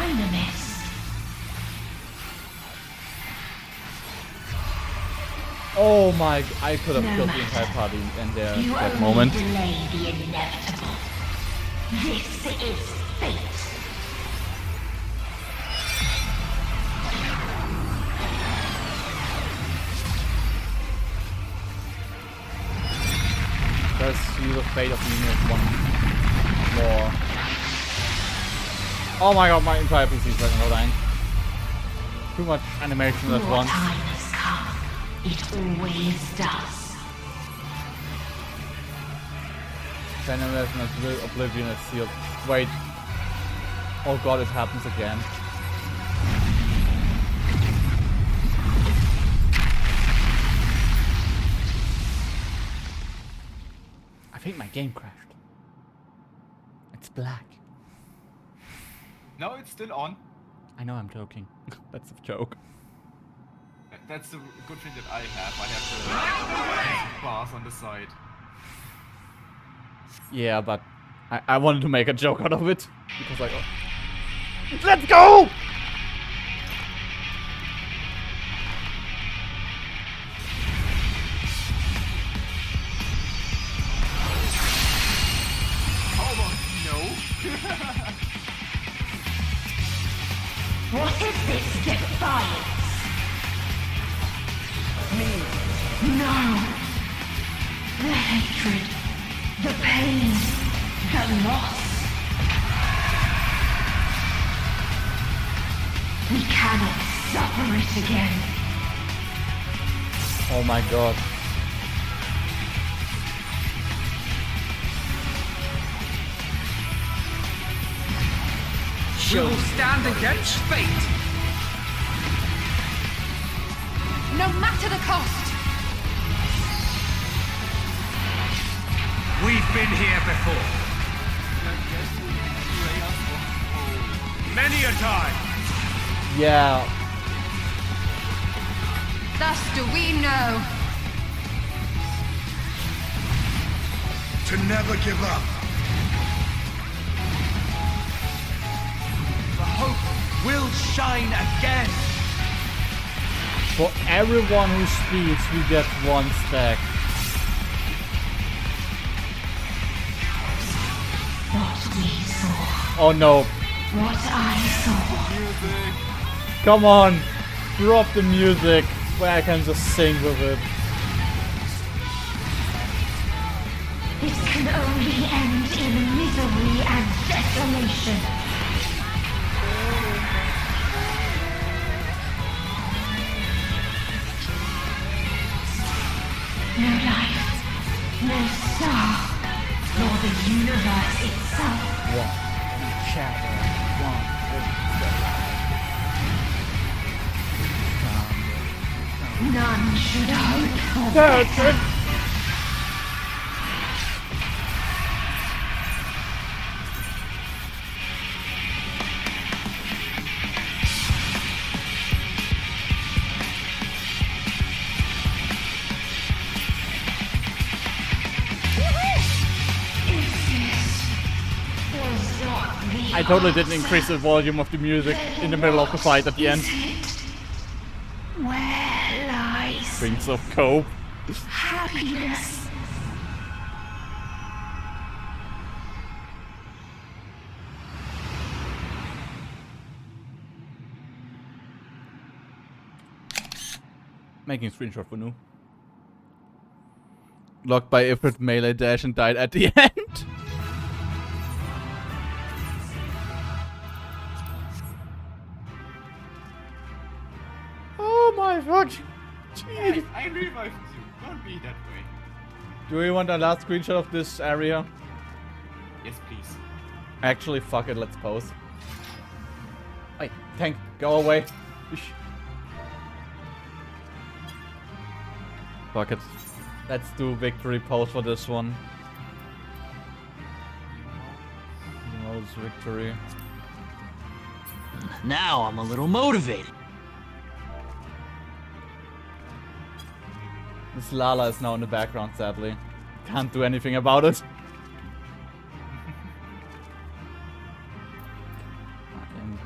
dynamis. Oh my, I could have killed the entire party in there at that moment. You only delay the inevitable. This is fate. Let's see the fate of me with one more. Oh my god, my entire PC is right now dying. Too much animation at once. Time has come. It always does. Dynamism and Oblivion is sealed. Wait. Oh god, it happens again. I think my game crashed. It's black. No, it's still on. I know I'm joking. That's a joke. That's the good thing that I have. I have the bars on the side. Yeah, but I wanted to make a joke out of it. Because like... Oh. Let's go! What is this defiance? Me. No. The hatred, the pain, the loss. We cannot suffer it again. Oh my god. We'll stand against fate. No matter the cost. We've been here before. Many a time. Yeah. Thus do we know. To never give up. Hope will shine again. For everyone who speaks, we get one stack. What we saw. Oh no. What I saw. Come on. Drop the music where I can just sing with it. It can only end in misery and desolation. No light, no star, nor the universe itself. One shadow, one. None should hope for better. I totally didn't increase the volume of the music in the middle of the fight at the end. Where lies Strings of cope. happiness? Making a screenshot for Nu. Locked by Ifrit melee dash and died at the end. Oh my fucking jeez. I revived you. Don't be that way. Do we want a last screenshot of this area? Yes, please. Actually, fuck it, let's pose. Hey, tank, go away. Ish. Fuck it. Let's do victory pose for this one. Most victory. Now I'm a little motivated. This Lala is now in the background, sadly. Can't do anything about it. And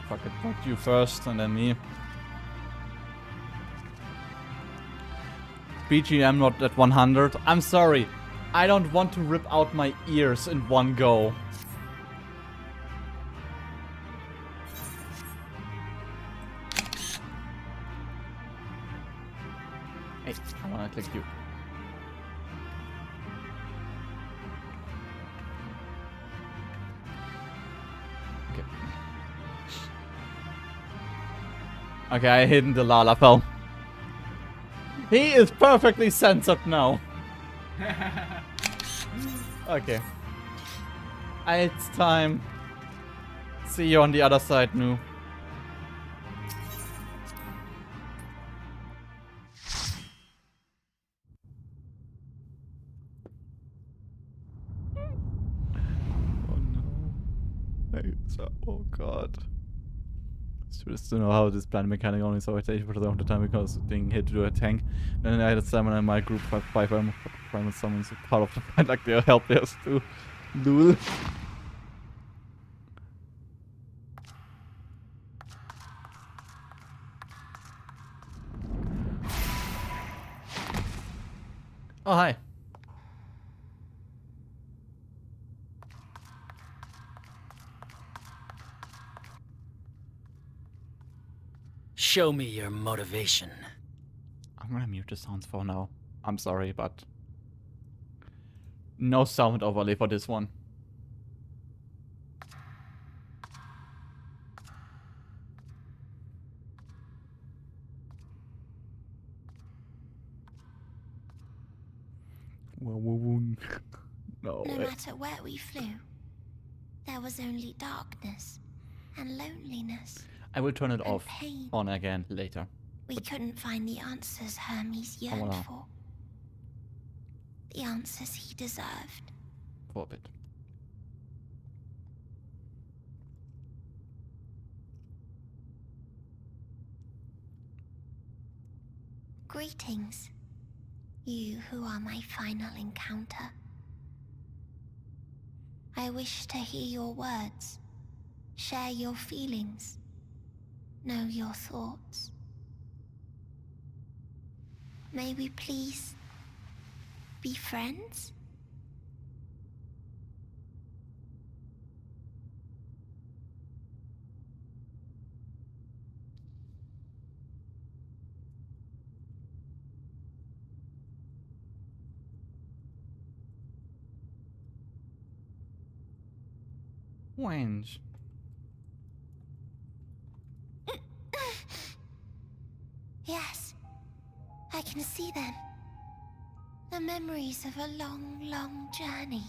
Fuck it, fuck you first and then me. BGM not at 100. I'm sorry. I don't want to rip out my ears in one go. Hey, I wanna click you. Okay. Okay, I hidden the Lalafell. He is perfectly censored now. Okay. It's time. See you on the other side, Nu. Oh no. Oh god. Just to know how this planet mechanic only saw it 80% of the time because being hit to do a tank. Then I had a summon in my group 5 primal summons part of the fight like they're helpless too. Lul. Oh hi. Show me your motivation. I'm gonna mute the sounds for now. I'm sorry, but no sound overlay for this one. No No way. matter where we flew, there was only darkness and loneliness. I will turn it and off pain. on again later. We couldn't find the answers Hermes yearned wanna- for. The answers he deserved. For a bit. Greetings, you who are my final encounter. I wish to hear your words, share your feelings, know your thoughts. May we please be friends? Wench. Yes, I can see them. The memories of a long, long journey.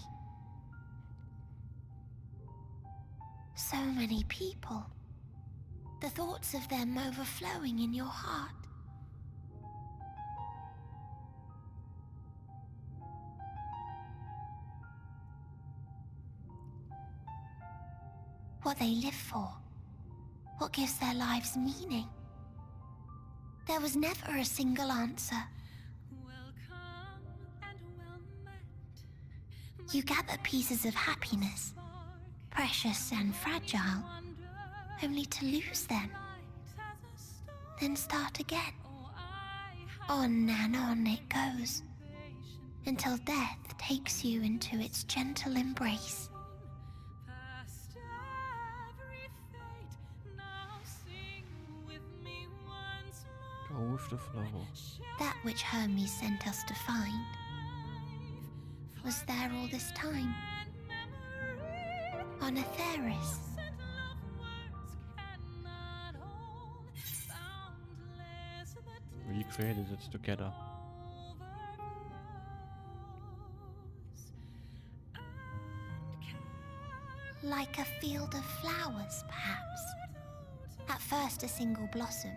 So many people. The thoughts of them overflowing in your heart. What they live for. What gives their lives meaning. There was never a single answer. You gather pieces of happiness, precious and fragile, only to lose them. Then start again. On and on it goes, until death takes you into its gentle embrace. Go with the flow. That which Hermes sent us to find was there all this time. On Atheris. We created it together. Like a field of flowers, perhaps. At first a single blossom.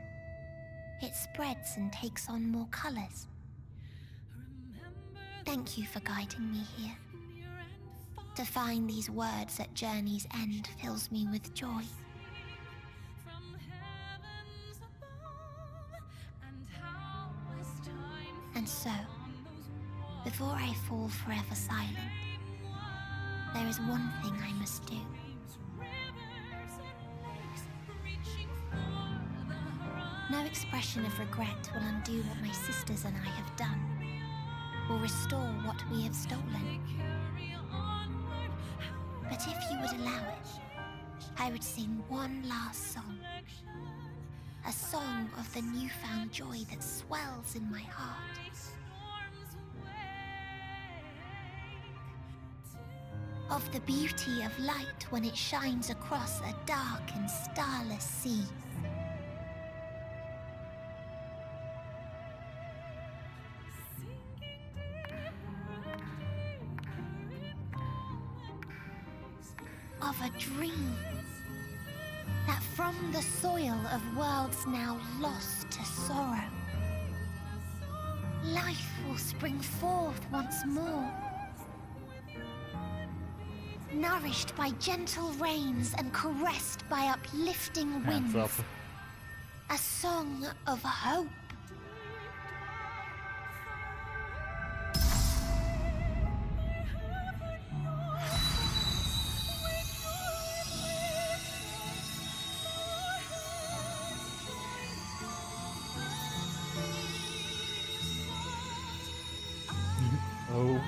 It spreads and takes on more colors. Thank you for guiding me here. To find these words at journey's end fills me with joy. And so, before I fall forever silent, there is one thing I must do. expression of regret will undo what my sisters and I have done, will restore what we have stolen. But if you would allow it, I would sing one last song. A song of the newfound joy that swells in my heart. Of the beauty of light when it shines across a dark and starless sea. Of a dream that from the soil of worlds now lost to sorrow, life will spring forth once more. Nourished by gentle rains and caressed by uplifting winds. Hands up. A song of hope. Oh.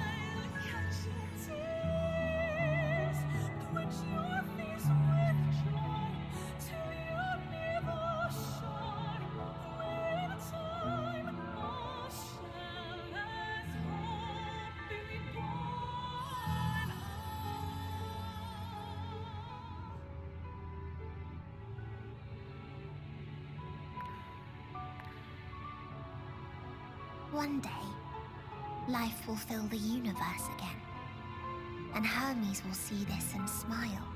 One day, life will fill the universe again, and Hermes will see this and smile.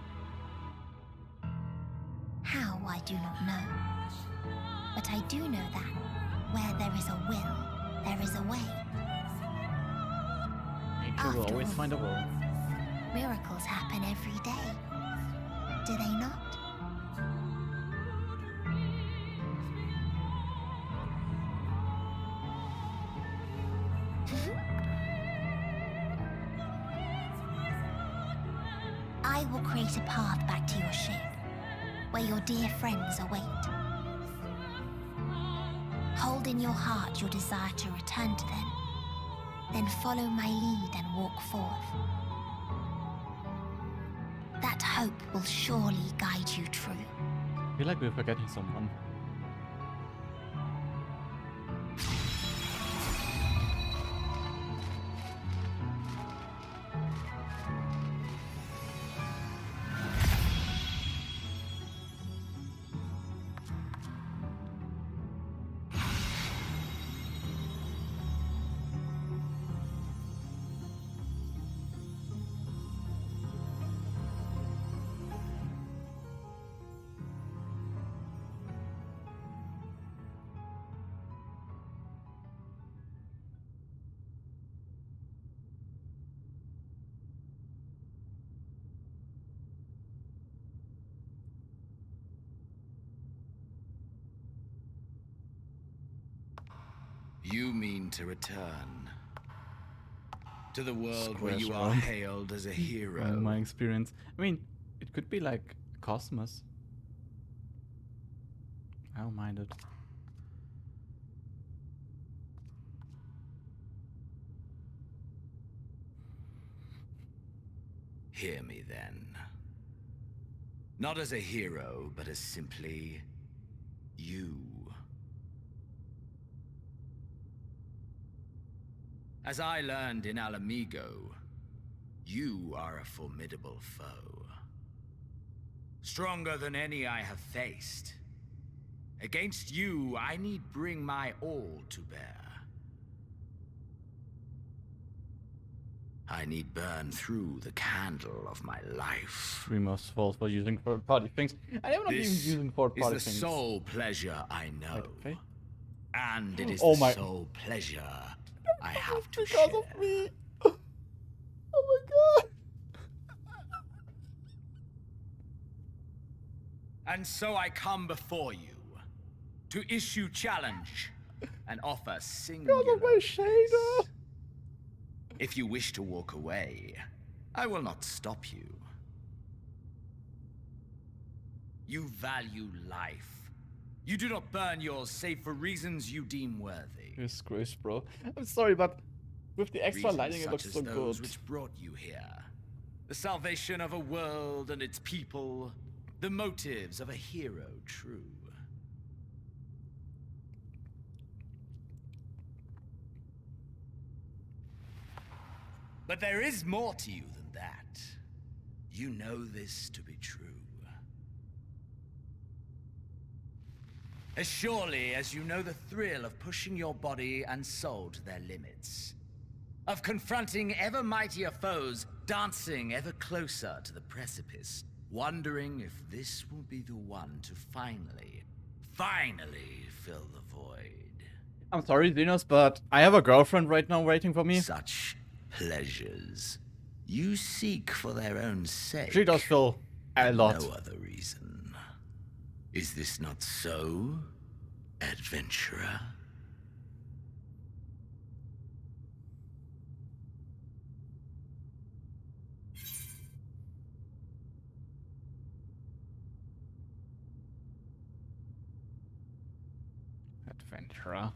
How, I do not know. But I do know that where there is a will, there is a way. Nature will After always all, find a way. Miracles happen every day, do they not? I will create a path back to your ship, where your dear friends await. Hold in your heart your desire to return to them, then follow my lead and walk forth. That hope will surely guide you true. I feel like we're forgetting someone. You mean to return to the world where Squares you are around. hailed as a hero. In my experience. I mean, it could be like Cosmos. I don't mind it. Hear me then. Not as a hero, but as simply you. As I learned in Alamigo, you are a formidable foe. Stronger than any I have faced. Against you, I need bring my all to bear. I need burn through the candle of my life. Dreamers false for using third-party things. I am not even This using is third-party the things. sole pleasure I know. Okay. And it is Oh the my- sole pleasure I have to Because share. of me. Oh my god. And so I come before you to issue challenge and offer singular Because of my grace. shader. If you wish to walk away, I will not stop you. You value life. You do not burn yours save for reasons you deem worthy. Disgrace, bro. I'm sorry, but with the extra Reasons lighting, it such looks as so those good. which brought you here. The salvation of a world and its people. The motives of a hero true. But there is more to you than that. You know this to be true. As surely as you know the thrill of pushing your body and soul to their limits. Of confronting ever mightier foes, dancing ever closer to the precipice, wondering if this will be the one to finally fill the void. I'm sorry, Dinos, but I have a girlfriend right now waiting for me. Such pleasures you seek for their own sake. She does feel a lot. No other reason. Is this not so, adventurer? Adventurer.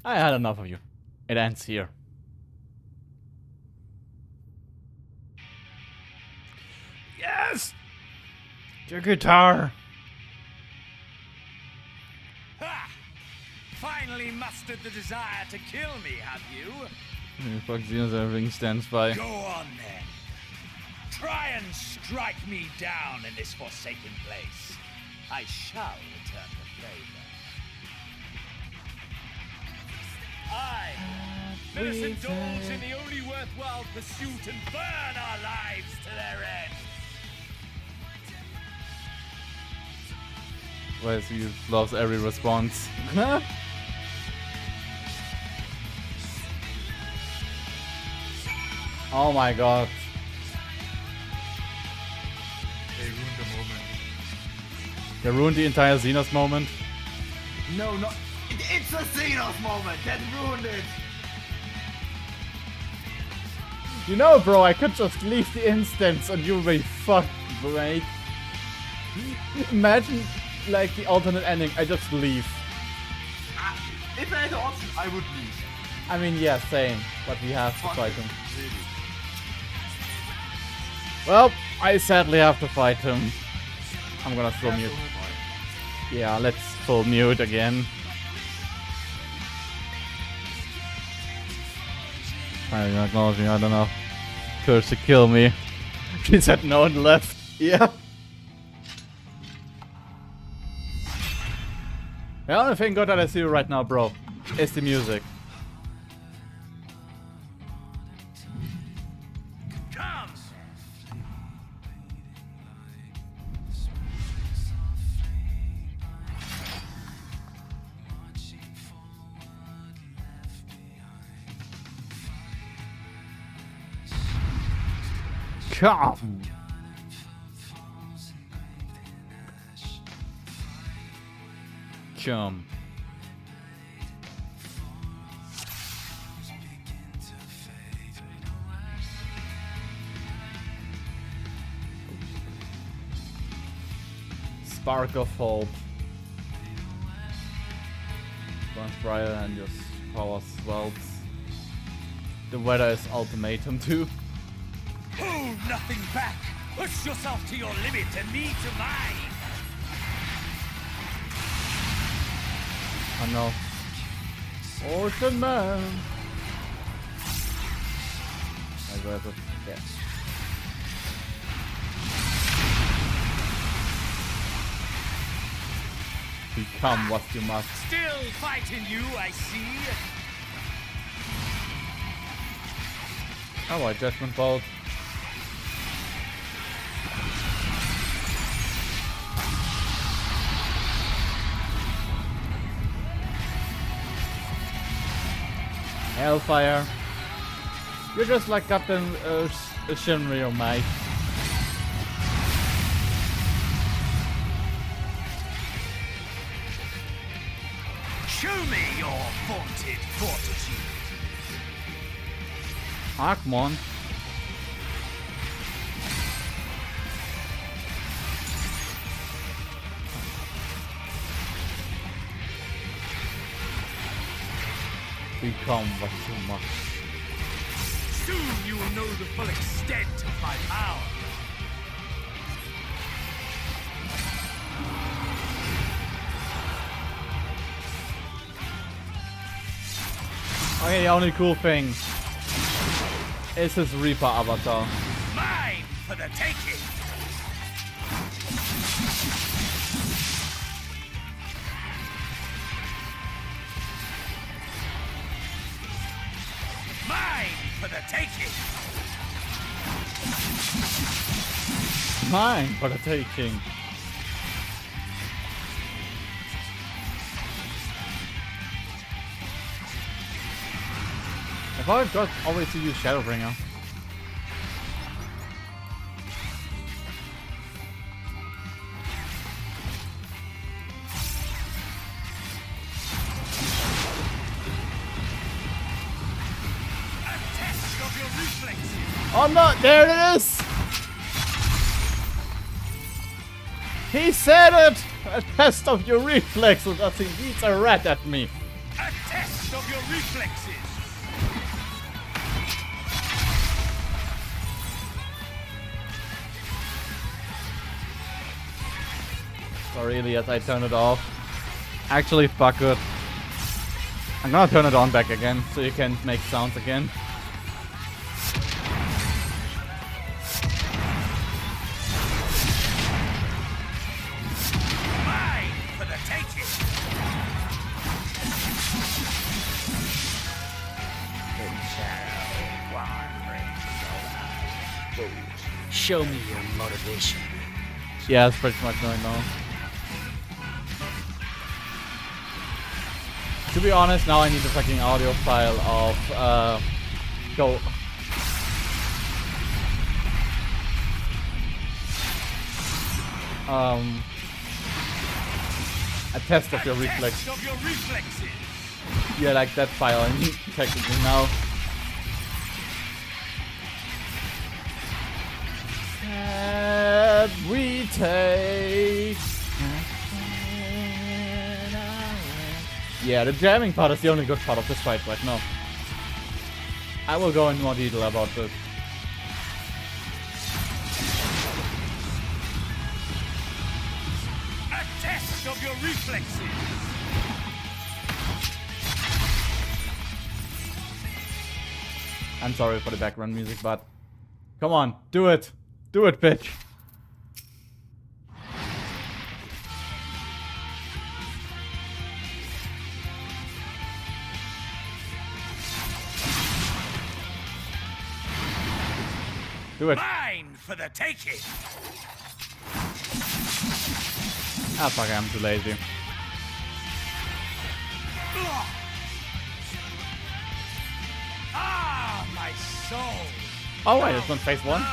I had enough of you. It ends here. Yes! The guitar! Ha! Finally mustered the desire to kill me, have you? Fuck, Xenos, everything stands by. Go on then. Try and strike me down in this forsaken place. I shall return the favor. I, let us indulge in the only worthwhile pursuit and burn our lives to their end. Well, he loves every response. Oh my god. They ruined the moment. They ruined the entire Xenos moment. No, no. It's a Xenos moment that ruined it. You know, bro, I could just leave the instance and you'll be fucked, mate. Imagine, like, the alternate ending. I just leave. If I had the option, I would leave. I mean, yeah, same. But we have to Fuck fight it, him. really. Well, I sadly have to fight him. I'm gonna full Yeah, mute. so am I. Yeah, let's full mute again. I'm acknowledging, I don't know. Curse to kill me. She said no and left. Yeah. The only thing good that I see right now, bro, is the music. Come! Come. Come. Spark of hope. Burns brighter and your power swells. The weather is ultimatum too. Hold nothing back! Push yourself to your limit and me to mine! Oh no. Ocean Man! I got it. Yeah. Become what you must. Still fighting you, I see. Alright, Judgment Bolt. Hellfire. You're just like Captain Shinryu, mate. Show me your vaunted fortitude. Archmon. become what too much. Soon you will know the full extent of my power. Okay, the only cool thing is his Reaper avatar. Mine for the taking. Mine for the taking. Mine for the taking. I've always got always to use Shadowbringer. Oh no, there it is! He said it! A test of your reflexes as he beats a rat at me. A test of your reflexes. Sorry, Elias, I turned it off. Actually, fuck it. I'm gonna turn it on back again so you can make sounds again. Mine for the taking. Show me your motivation. Yeah, that's pretty much going on. To be honest, now I need the fucking audio file of go. A test of your reflex. Test of your reflexes. Yeah, like that file. I need technically now. That we take. Yeah, the jamming part is the only good part of this fight right now. I will go in more detail about this. A test of your reflexes. I'm sorry for the background music, but come on, do it. Do it, bitch. Do it. Mine for the taking. Ah, fuck, I'm too lazy. Ah, my soul. Oh, wait, it's not phase one?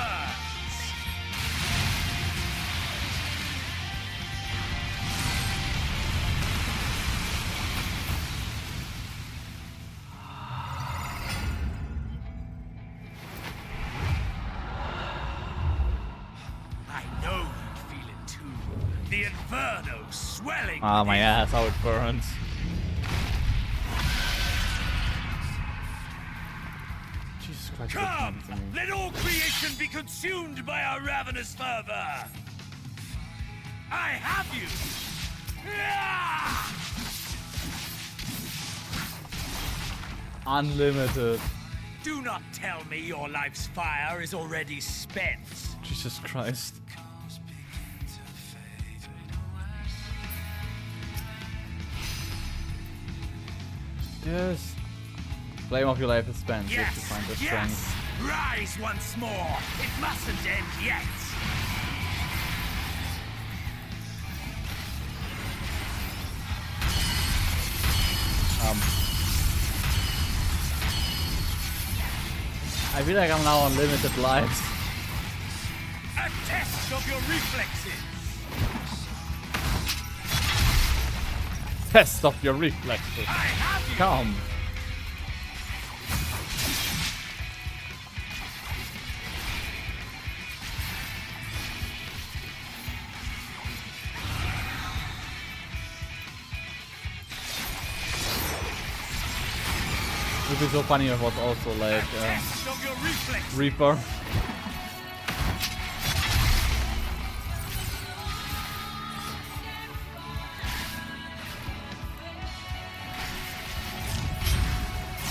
I know you feel it too. The inferno swelling. Ah, my within. ass, how it burns. Jesus Christ. Come! Let all creation be consumed by our ravenous fervor! I have you! Ah! Unlimited. Do not tell me your life's fire is already spent. Jesus Christ. Yes. Flame of your life is spent. You have to Yes! find the Yes! strength. Rise once more! It mustn't end yet! I feel like I'm now on limited lives. A test of your reflexes! Test of your reflexes. I have you! Come. would be so funny if it was also like Test of your reflex. Reaper.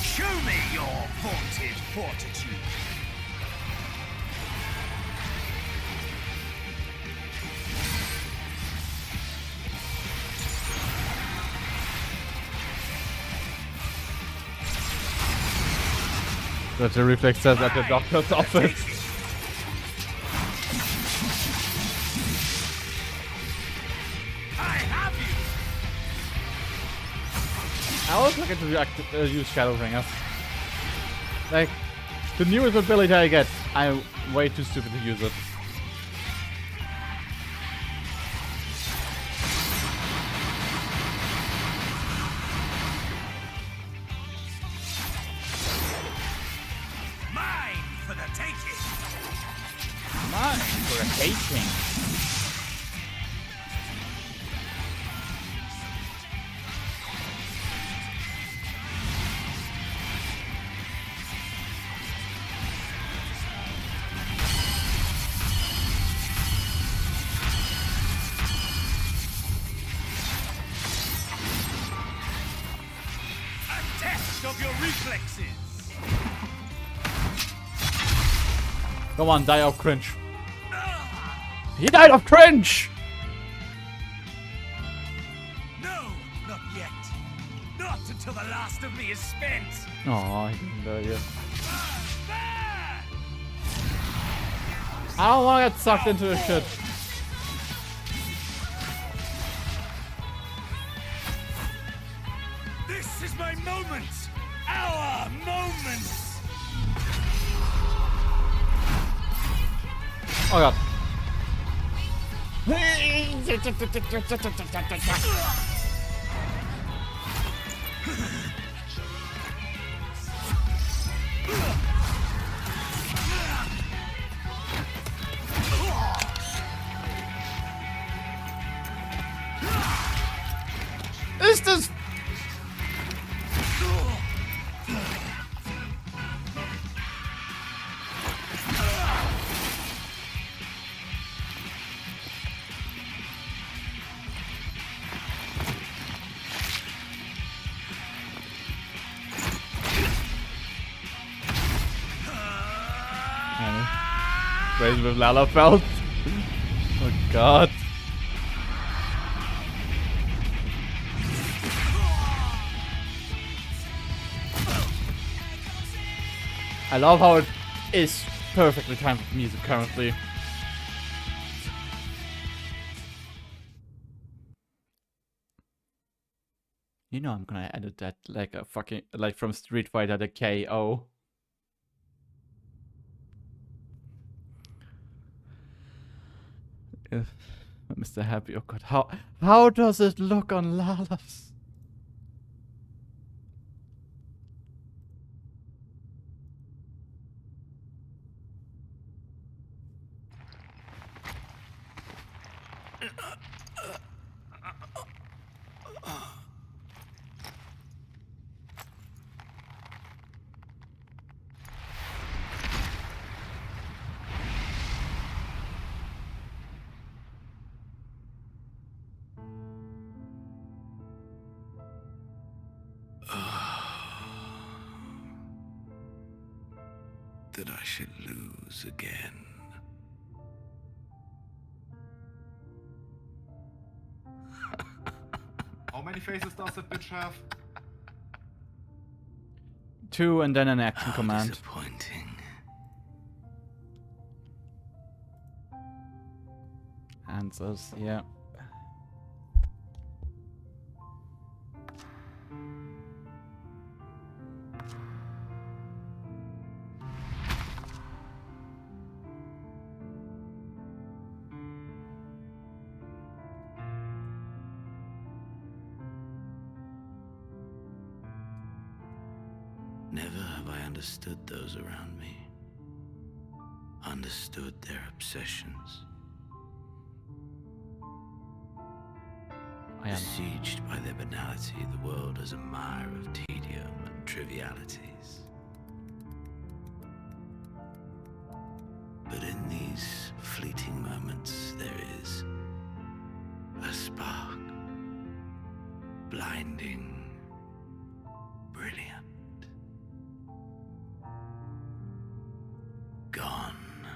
Show me your vaunted fortitude. That the reflex says at the doctor's office. I have you. I always look to use Shadowbringers. Like, the newest ability I get, I'm way too stupid to use it. Mine for the taking. Mine for a taking. A test of your reflexes. Come on, die of cringe. He died of cringe! No, not yet. Not until the last of me is spent. Aw, he didn't die yet. There! I don't want to get sucked into this shit. This is my moment. Our moment. Oh god. Is this? Raise with Lalafeld. Oh god. I love how it is perfectly timed with music currently. You know I'm gonna edit that like a fucking like from Street Fighter the KO. Mr. Happy, oh god, how does it look on Lala's? That I should lose again. How many faces does that bitch have? 2 and then an action command. Disappointing. Answers, yeah. Never have I understood those around me. Understood their obsessions. I am. Besieged by their banality, the world is a mire of tedium and trivialities. But in these fleeting moments, there is a spark, blinding, brilliant, gone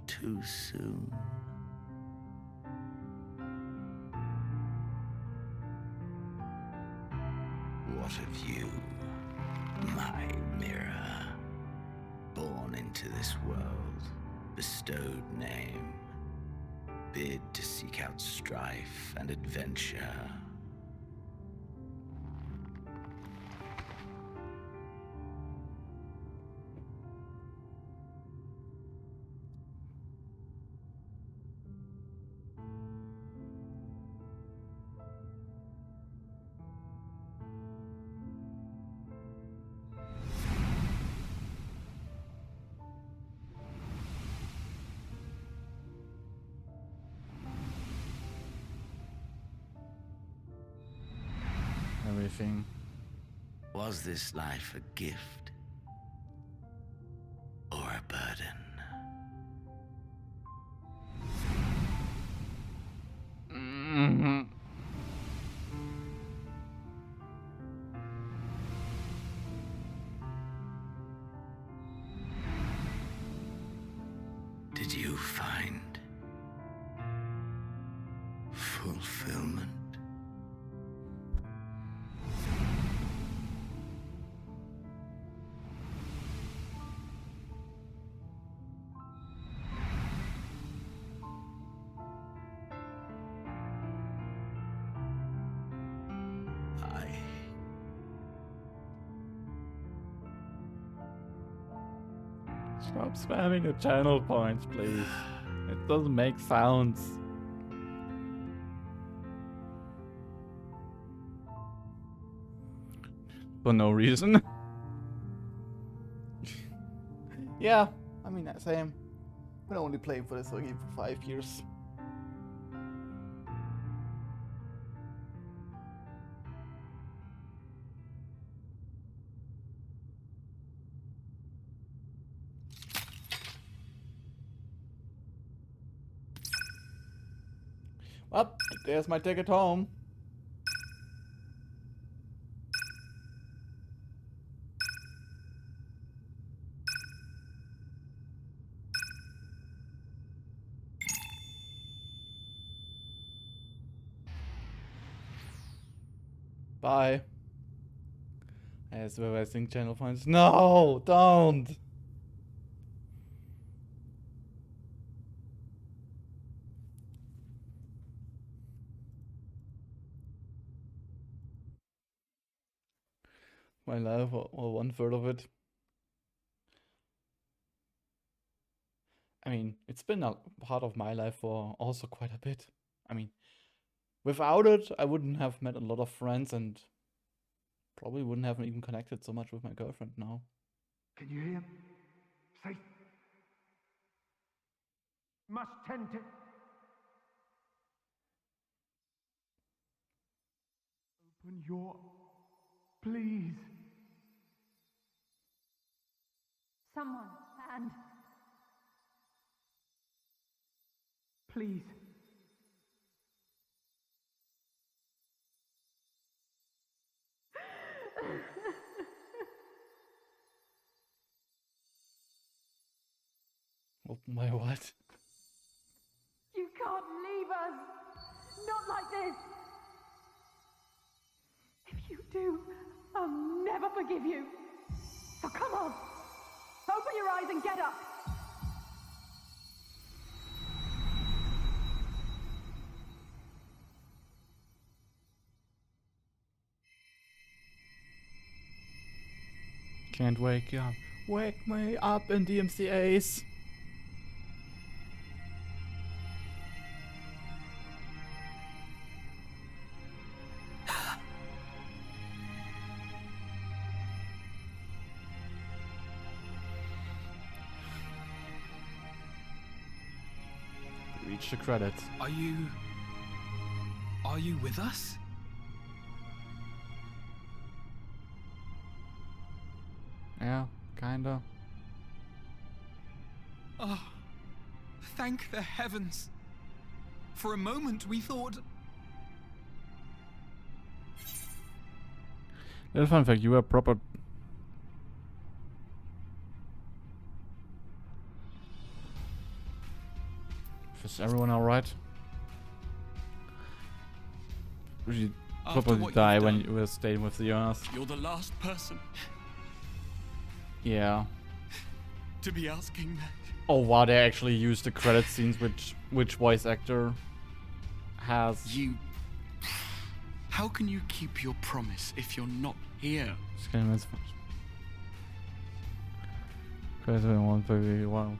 too soon. What of you, my mirror? Born into this world, bestowed name, bid to seek out strife and adventure. Everything. Was this life a gift or a burden? Did you find fulfillment? Stop spamming the channel points, please. It doesn't make sounds. For no reason. Yeah, I mean, same. Been only playing for this game for 5 years. Well, there's my ticket home. Bye. As well as channel points. No, don't. My life, or 1/3 of it. I mean, it's been a part of my life for also quite a bit. I mean, without it, I wouldn't have met a lot of friends and probably wouldn't have even connected so much with my girlfriend now. Can you hear him? Safe. Must tend to. Open your. Please. Someone, and Please. Oh my what? you can't leave us. Not like this. If you do, I'll never forgive you. So come on. Open your eyes and get up. Can't wake you up. Wake me up in DMCA's. Reach the credits. Are you Are you with us? Yeah, kinda. Oh, thank the heavens. For a moment we thought... Little fun fact, you were proper... Is everyone alright? You After probably what die you've when done, you were staying with the owners. You're the last person Yeah. to be asking that. Oh wow, they actually used the credit scenes which voice actor has. You... How can you keep your promise if you're not here? One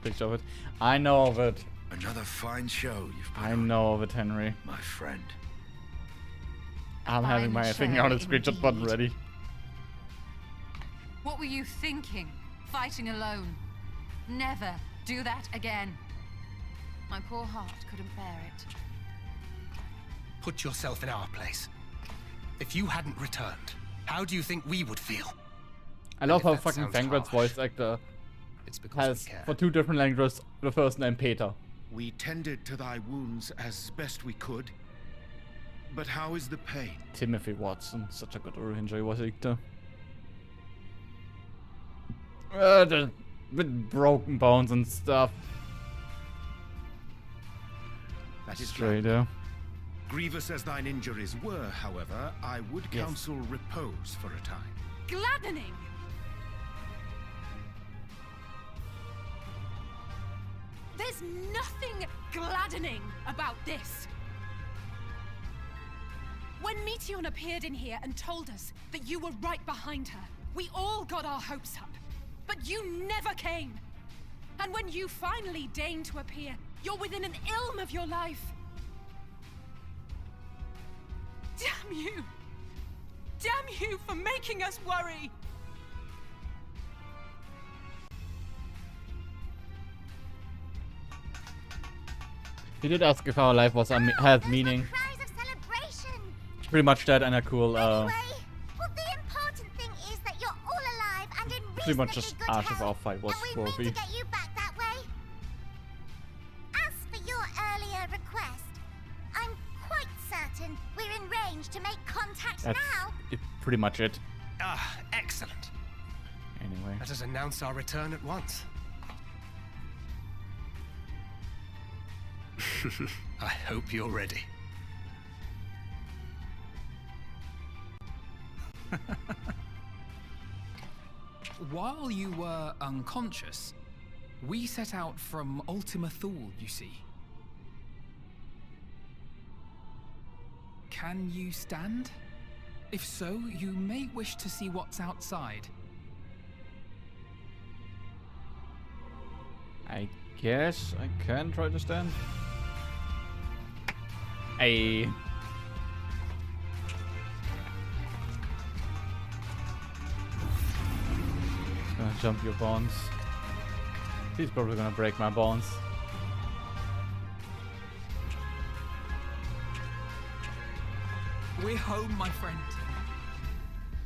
picture of it. I know of it. Another fine show you've put I on, know of it, Henry. my friend. I'm having my finger on the screenshot button ready. What were you thinking? Fighting alone? Never do that again. My poor heart couldn't bear it. Put yourself in our place. If you hadn't returned, how do you think we would feel? I love if how that fucking sounds Vanguard's harsh, voice actor it's because has, we care. for 2 different languages, the first name Peter. We tended to thy wounds as best we could. But how is the pain? Timothy Watson, such a good original voice actor. With broken bones and stuff. That is Straight glad. up. Grievous as thine injuries were, however, I would Yes. counsel repose for a time. Gladdening! There's nothing gladdening about this. When Meteon appeared in here and told us that you were right behind her, we all got our hopes up. But you never came. And when you finally deign to appear, you're within an ilm of your life. Damn you! Damn you for making us worry! He did ask if our life was has meaning. Cries of celebration. Pretty much that and a cool Well, the important thing is that you're all alive and in pretty much reasonably just good Arch of health, our fight was and we mean trophy. to get you back that way. As for your earlier request, I'm quite certain we're in range to make contact That's now. pretty much it. Ah, excellent. Anyway. Let us announce our return at once. I hope you're ready. While you were unconscious, we set out from Ultima Thule, you see. Can you stand? If so, you may wish to see what's outside. I guess I can try to stand. Hey. Gonna jump your bones. He's probably gonna break my bones. We're home, my friend.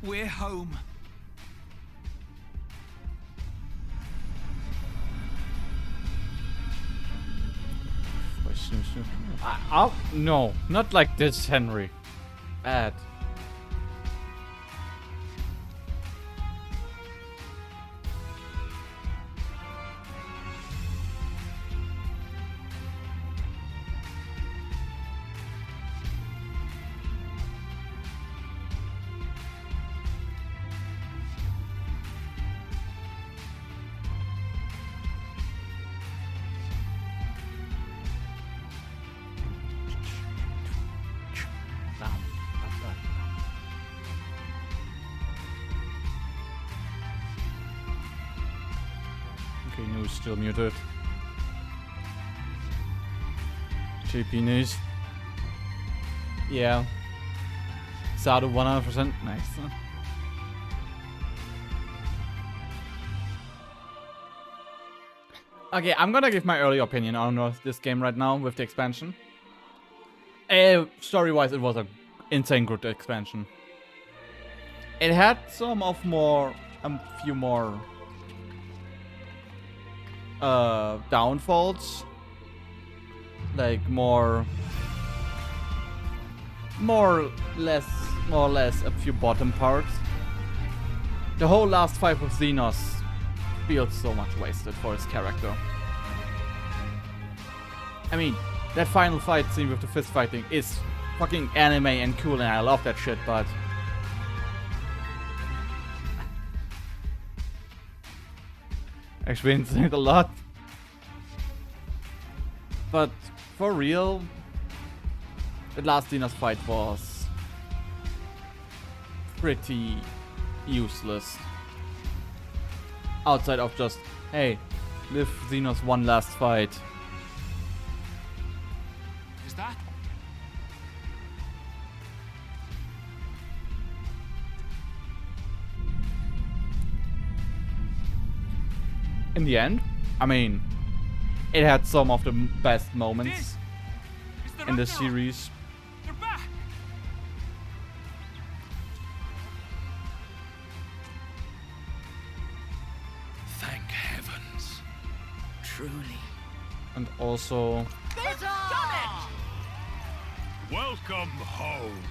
We're home. No, not like this, Henry. Bad. Okay, news still muted. JP news. Yeah. Sadu 100%. Nice. Okay, I'm gonna give my early opinion on this game right now with the expansion. Story-wise, it was an insane good expansion. It had a few more downfalls, like more or less a few bottom parts. The whole last fight with Xenos feels so much wasted for his character. I mean, that final fight scene with the fist fighting is fucking anime and cool, and I love that shit, but actually insane a lot. But for real, the last Xenos fight was pretty useless. Outside of just, hey, live Xenos one last fight. Is that? In the end, I mean, it had some of the best moments in the series. Thank heavens. Truly. And also, They've done it! Welcome home.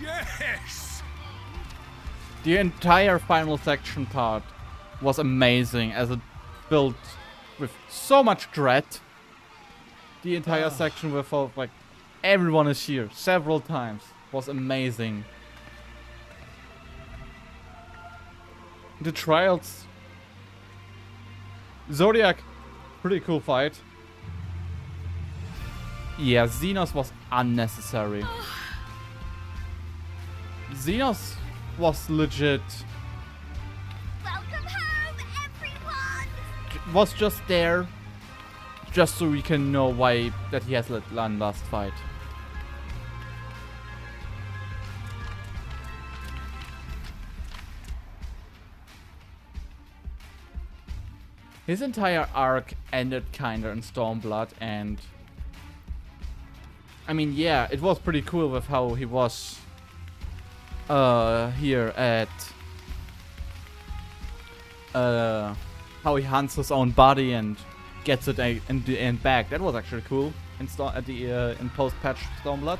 Yes! the entire final section part was amazing, as it built with so much dread. The entire section with like everyone is here several times was amazing. The trials, Zodiac, pretty cool fight. Yeah, Xenos was unnecessary. Xenos was legit. Welcome home, everyone! Was just there, just so we can know why that he has let one last fight. His entire arc ended kinda in Stormblood, and I mean, yeah, it was pretty cool with how he was here at how he hunts his own body and gets it in the end back. That was actually cool in in post-patch Stormblood.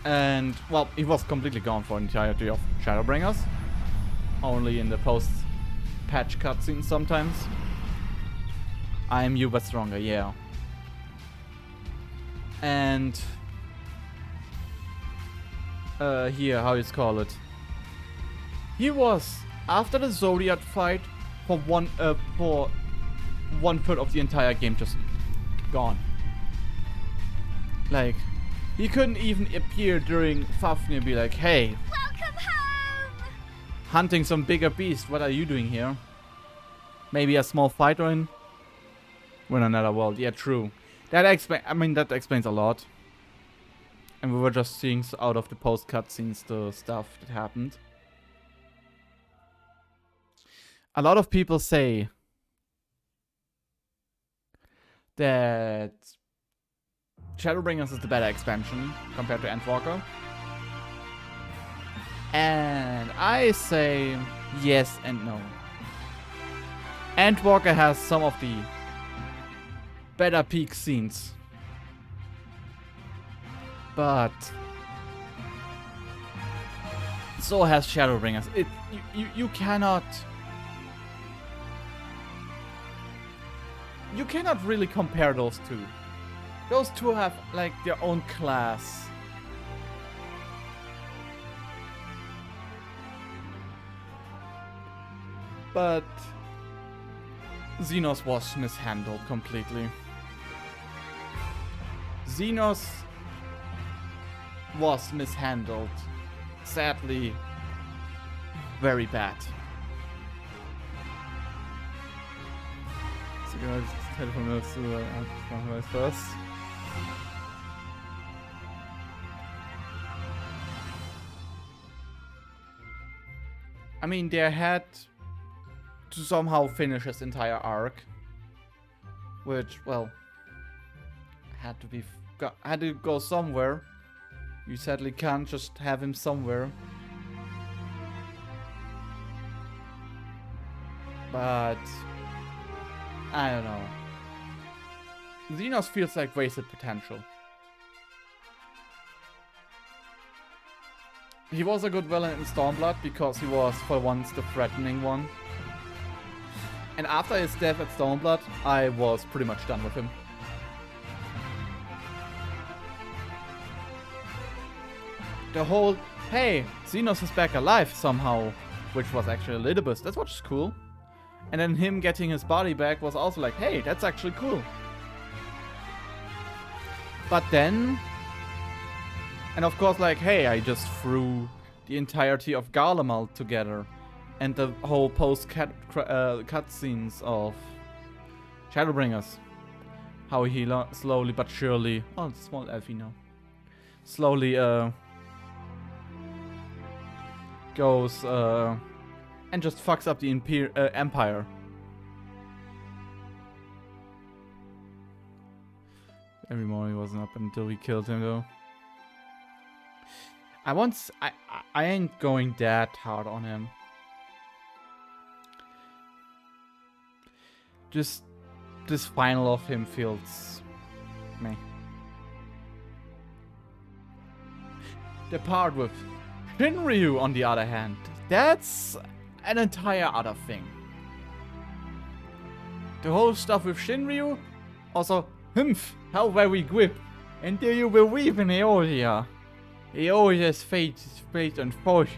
And well, he was completely gone for the entirety of Shadowbringers, only in the post-patch cutscenes sometimes. I am you but stronger, yeah. And here, how you call it? He was after the Zodiac fight for one third of the entire game just gone. Like, he couldn't even appear during Fafnir and be like, "Hey, Welcome home! hunting some bigger beast. What are you doing here? Maybe a small fighter in another world." Yeah, true. That explains a lot. And we were just seeing out of the post cutscenes the stuff that happened. A lot of people say that Shadowbringers is the better expansion compared to Endwalker. And I say yes and no. Endwalker has some of the better peak scenes. But so has Shadowbringers. You cannot really compare those two. Those two have like their own class. But Xenos was mishandled completely. Xenos was mishandled. Sadly, very bad. So genau, das Telefon dazu machen wir first. I mean, they had to somehow finish his entire arc. Which, well, had to go somewhere. You sadly can't just have him somewhere. But I don't know. Xenos feels like wasted potential. He was a good villain in Stormblood because he was, for once, the threatening one. And after his death at Stormblood, I was pretty much done with him. The whole, hey, Xenos is back alive somehow, which was actually a little bit, that's what's cool. And then him getting his body back was also like, hey, that's actually cool. But then, and of course, like, hey, I just threw the entirety of Garlemald together. And the whole post-cutscenes of Shadowbringers. How he slowly but surely, oh, it's a small elfie now. Slowly, goes, and just fucks up the Empire. Every morning wasn't up until we killed him, though. I ain't going that hard on him. Just this final of him feels meh. The part with Shinryu, on the other hand, that's an entire other thing. The whole stuff with Shinryu, also, how very grip. And do you believe in Eolia? Eolia's fate is fate and force.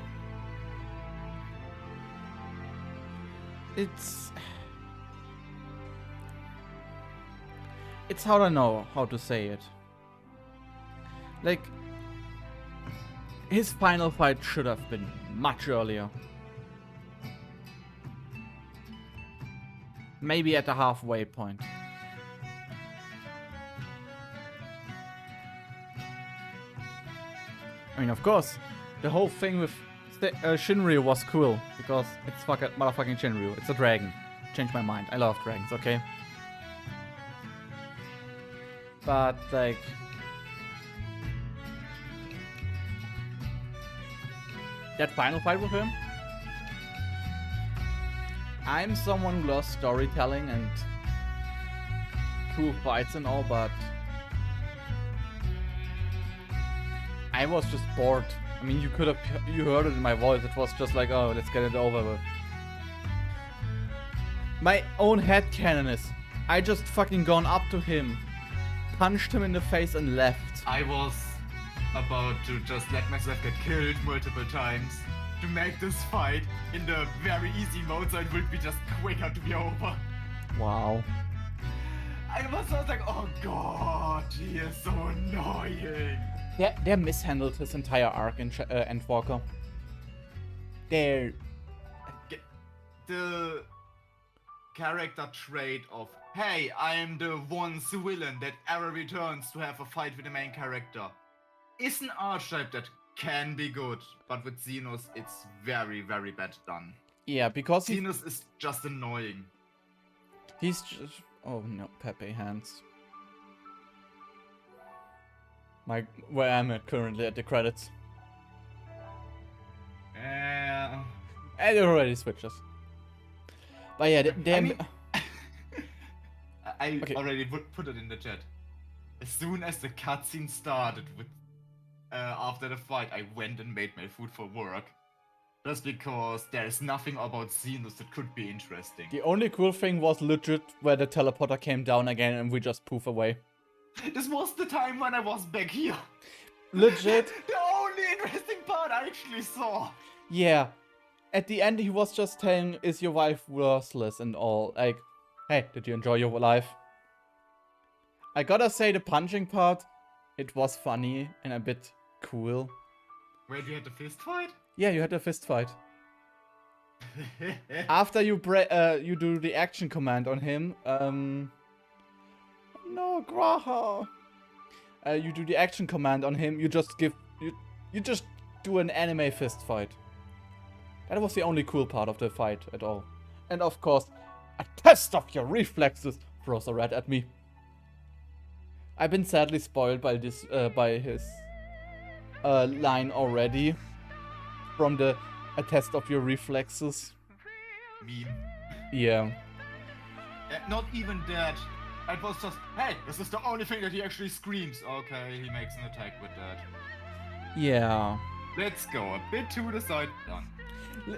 It's hard to know how to say it. Like, his final fight should have been much earlier. Maybe at the halfway point. I mean, of course, the whole thing with Shinryu was cool, because it's motherfucking Shinryu. It's a dragon. Changed my mind. I love dragons, okay? But, like, that final fight with him? I'm someone who loves storytelling and cool fights and all, but I was just bored. I mean, you heard it in my voice. It was just like, oh, let's get it over with. My own headcanon is, I just fucking gone up to him, punched him in the face and left. I was about to just let myself get killed multiple times to make this fight in the very easy mode so it would be just quicker to be over. Wow. I was like, oh god, he is so annoying. They mishandled his entire arc in Endwalker. The character trait of, hey, I am the one villain that ever returns to have a fight with the main character, is an archetype that can be good, but with Xenos, it's very, very bad done. Yeah, because Xenos is just annoying. He's just... Oh no, Pepe hands. Where I'm at currently at the credits. And it already switches. But yeah, I already put it in the chat. As soon as the cutscene started with after the fight, I went and made my food for work. Just because there is nothing about Xenos that could be interesting. The only cool thing was legit where the teleporter came down again and we just poof away. This was the time when I was back here. Legit. The only interesting part I actually saw. Yeah. At the end he was just saying, is your wife worthless and all. Like, hey, did you enjoy your life? I gotta say the punching part, it was funny and a bit cool. Wait, you had the fist fight? Yeah, you had a fist fight. After you do the action command on him, no, Graha. You do the action command on him, you just do an anime fist fight. That was the only cool part of the fight at all. And of course, a test of your reflexes throws a rat at me. I've been sadly spoiled by this, by his line already. From the a test of your reflexes. Meme. Yeah. Not even that. It was just, hey, this is the only thing that he actually screams. Okay, he makes an attack with that. Yeah. Let's go a bit to the side. Done.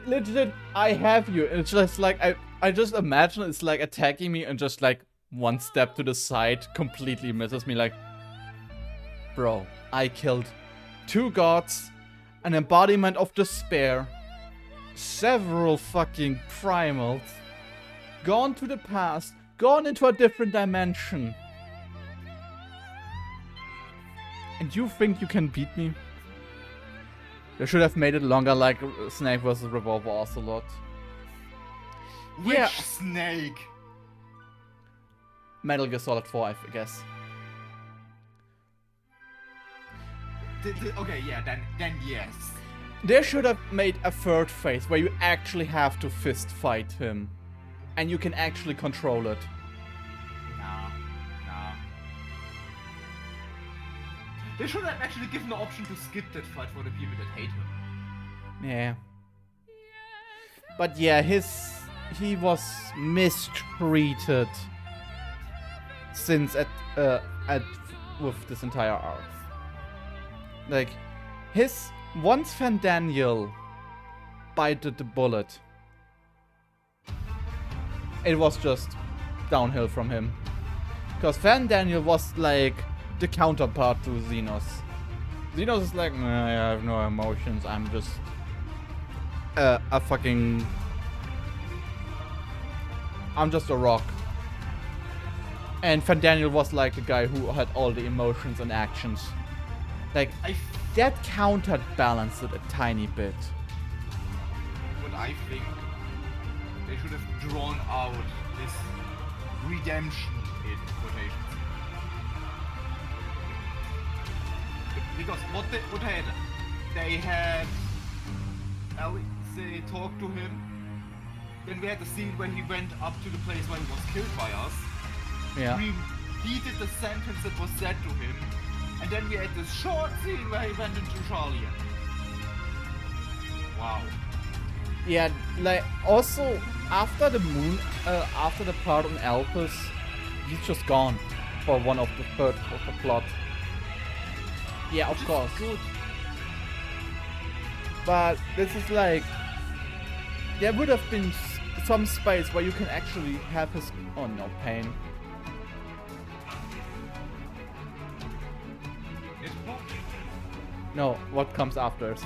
Legit, I have you. It's just like, I just imagine it's like attacking me and just like one step to the side completely misses me. Like, bro, I killed 2 gods, an embodiment of despair, several fucking primals, gone to the past, gone into a different dimension. And you think you can beat me? They should have made it longer, like Snake vs. Revolver Ocelot. Which Snake? Metal Gear Solid 4, I guess. Okay, yeah, then yes. They should have made a 3rd phase where you actually have to fist fight him. And you can actually control it. Nah. They should have actually given the option to skip that fight for the people that hate him. Yeah. But yeah, he was mistreated since with this entire arc. Like, once Fandaniel bited the bullet, it was just downhill from him. Because Fandaniel was like the counterpart to Xenos. Xenos is like, nah, I have no emotions, I'm just I'm just a rock. And Fandaniel was like the guy who had all the emotions and actions. Like, that counterbalanced it a tiny bit. But I think they should have drawn out this redemption in quotations. Because what they had they talked to him. Then we had the scene where he went up to the place where he was killed by us. Yeah. Repeated the sentence that was said to him. And then we had this short scene where he went into Charlie. Wow. Yeah, like, also, after the after the part on Alpus, he's just gone for one of the third of the plot. Yeah, of course. Good. But this is like, there would have been some space where you can actually have his, oh no, pain. No, what comes after it?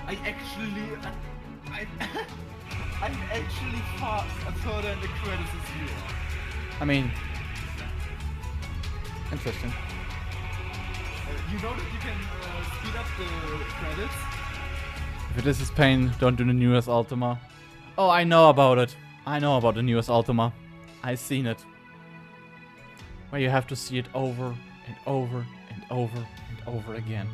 I'm actually far further in the credits as you are. I mean, interesting. You know that you can speed up the credits? If this is pain, don't do the newest Ultima. Oh, I know about it. I know about the newest Ultima. I've seen it. Where you have to see it over and over and over and over again.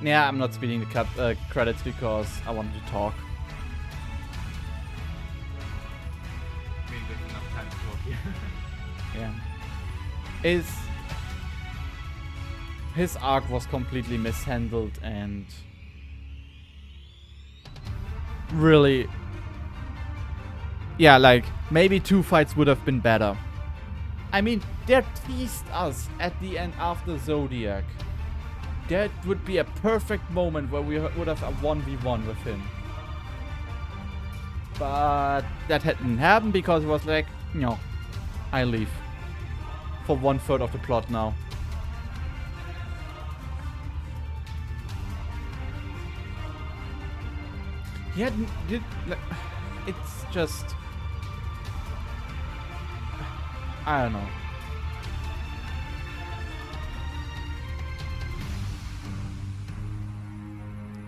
Yeah, I'm not speeding the credits because I wanted to talk. I mean, there's enough time to talk here. Yeah. His arc was completely mishandled and really, yeah, like maybe 2 fights would have been better. I mean, they teased us at the end after Zodiac. That would be a perfect moment where we would have a 1v1 with him. But that hadn't happened because he was like, no, I leave. For 1/3 of the plot now. Yeah, it's just, I don't know.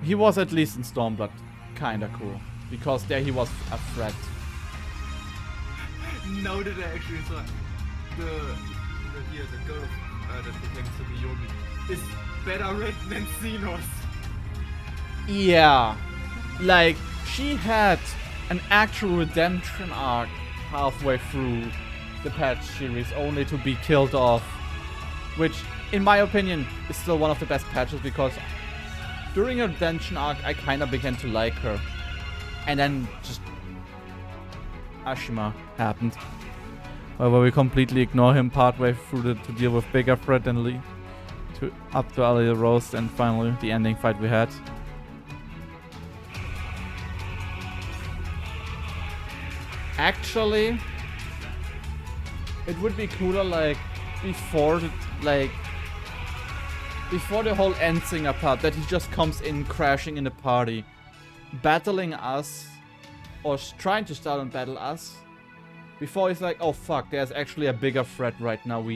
He was at least in Stormblood kinda cool, because there he was a threat. Now that I actually saw the girl that protects the Yomi is better written than Xenos. Yeah. Like, she had an actual redemption arc halfway through the patch series only to be killed off. Which, in my opinion, is still one of the best patches because during her redemption arc, I kind of began to like her. And then just Ashima happened. Where we completely ignore him partway through to deal with bigger threat and Lee. Up to Ali Rose and finally the ending fight we had. Actually, it would be cooler like before the whole Endsinger part that he just comes in crashing in the party, battling us or trying to start and battle us before he's like, oh fuck, there's actually a bigger threat right now,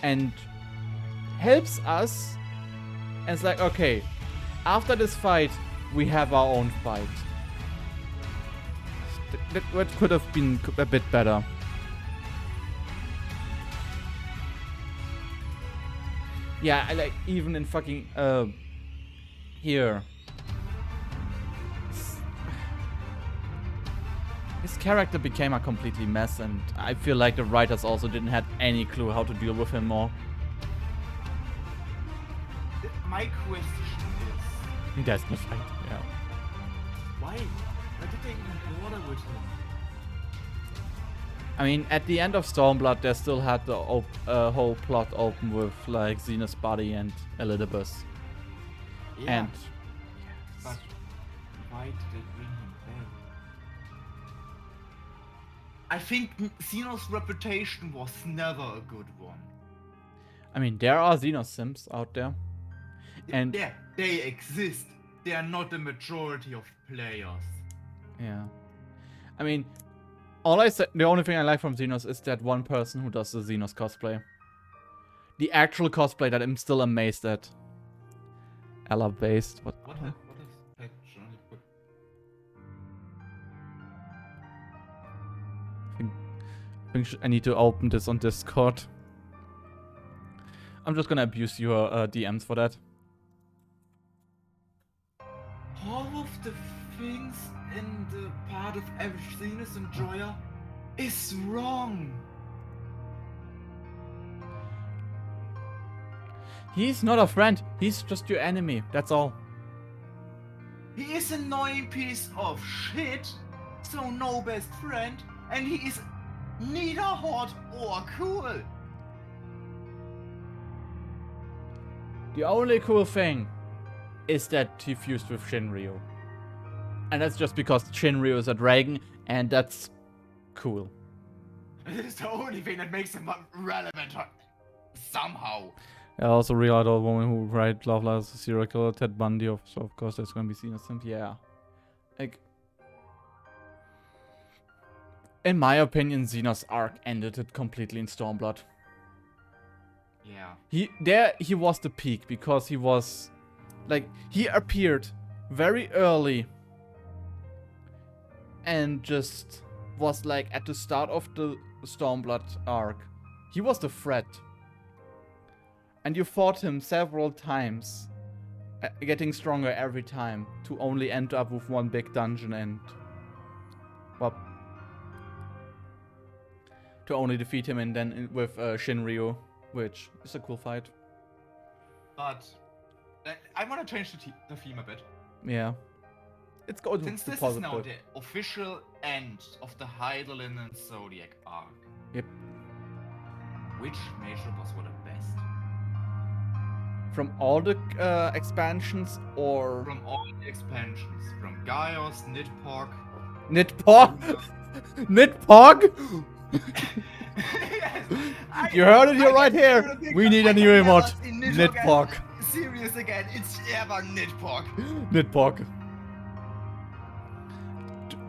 and helps us, and it's like, okay, after this fight we have our own fight. That could have been a bit better. Yeah, I like even in fucking here. His character became a completely mess, and I feel like the writers also didn't have any clue how to deal with him more. My question is... That's the fight, yeah. Why? Why did they even bother with him? I mean, at the end of Stormblood, they still had the whole plot open with, like, Xena's body and Elizabeth. Yeah. And... But why did they bring him back? I think Xenos' reputation was never a good one. I mean, there are Xenos Sims out there. And yeah, they exist. They are not the majority of players. Yeah. I mean, the only thing I like from Xenos is that one person who does the Xenos cosplay. The actual cosplay that I'm still amazed at. Ella based. What is that? I think I need to open this on Discord. I'm just gonna abuse your DMs for that. All of the things in the part of Xenos Enjoyer is wrong. He's not a friend. He's just your enemy. That's all. He is an annoying piece of shit, so no best friend, and he is neither hot or cool. The only cool thing is that he fused with Shinryu. And that's just because Shinryu is a dragon, and that's cool. It's the only thing that makes him relevant somehow. I also realized all women who write love letters to serial killer Ted Bundy, so of course that's gonna be seen as simp. Yeah. Like, in my opinion, Xenos' arc ended it completely in Stormblood. Yeah. He was the peak because he was, like, he appeared very early and just was like at the start of the Stormblood arc. He was the threat. And you fought him several times, getting stronger every time, to only end up with one big dungeon and, well, to only defeat him and then with Shinryu, which is a cool fight. But I want to change the theme a bit. Yeah. It's going to Since this is now the official end of the Heidelin and Zodiac arc. Yep. Which major boss were the best? From all the expansions, or... From all the expansions. From Gaios, Nidpogg... Nidpogg? Nidpogg? Yes, you heard it here right here. We need a new emote. Nidpogg. Serious again. It's ever Nidpogg. Nidpogg.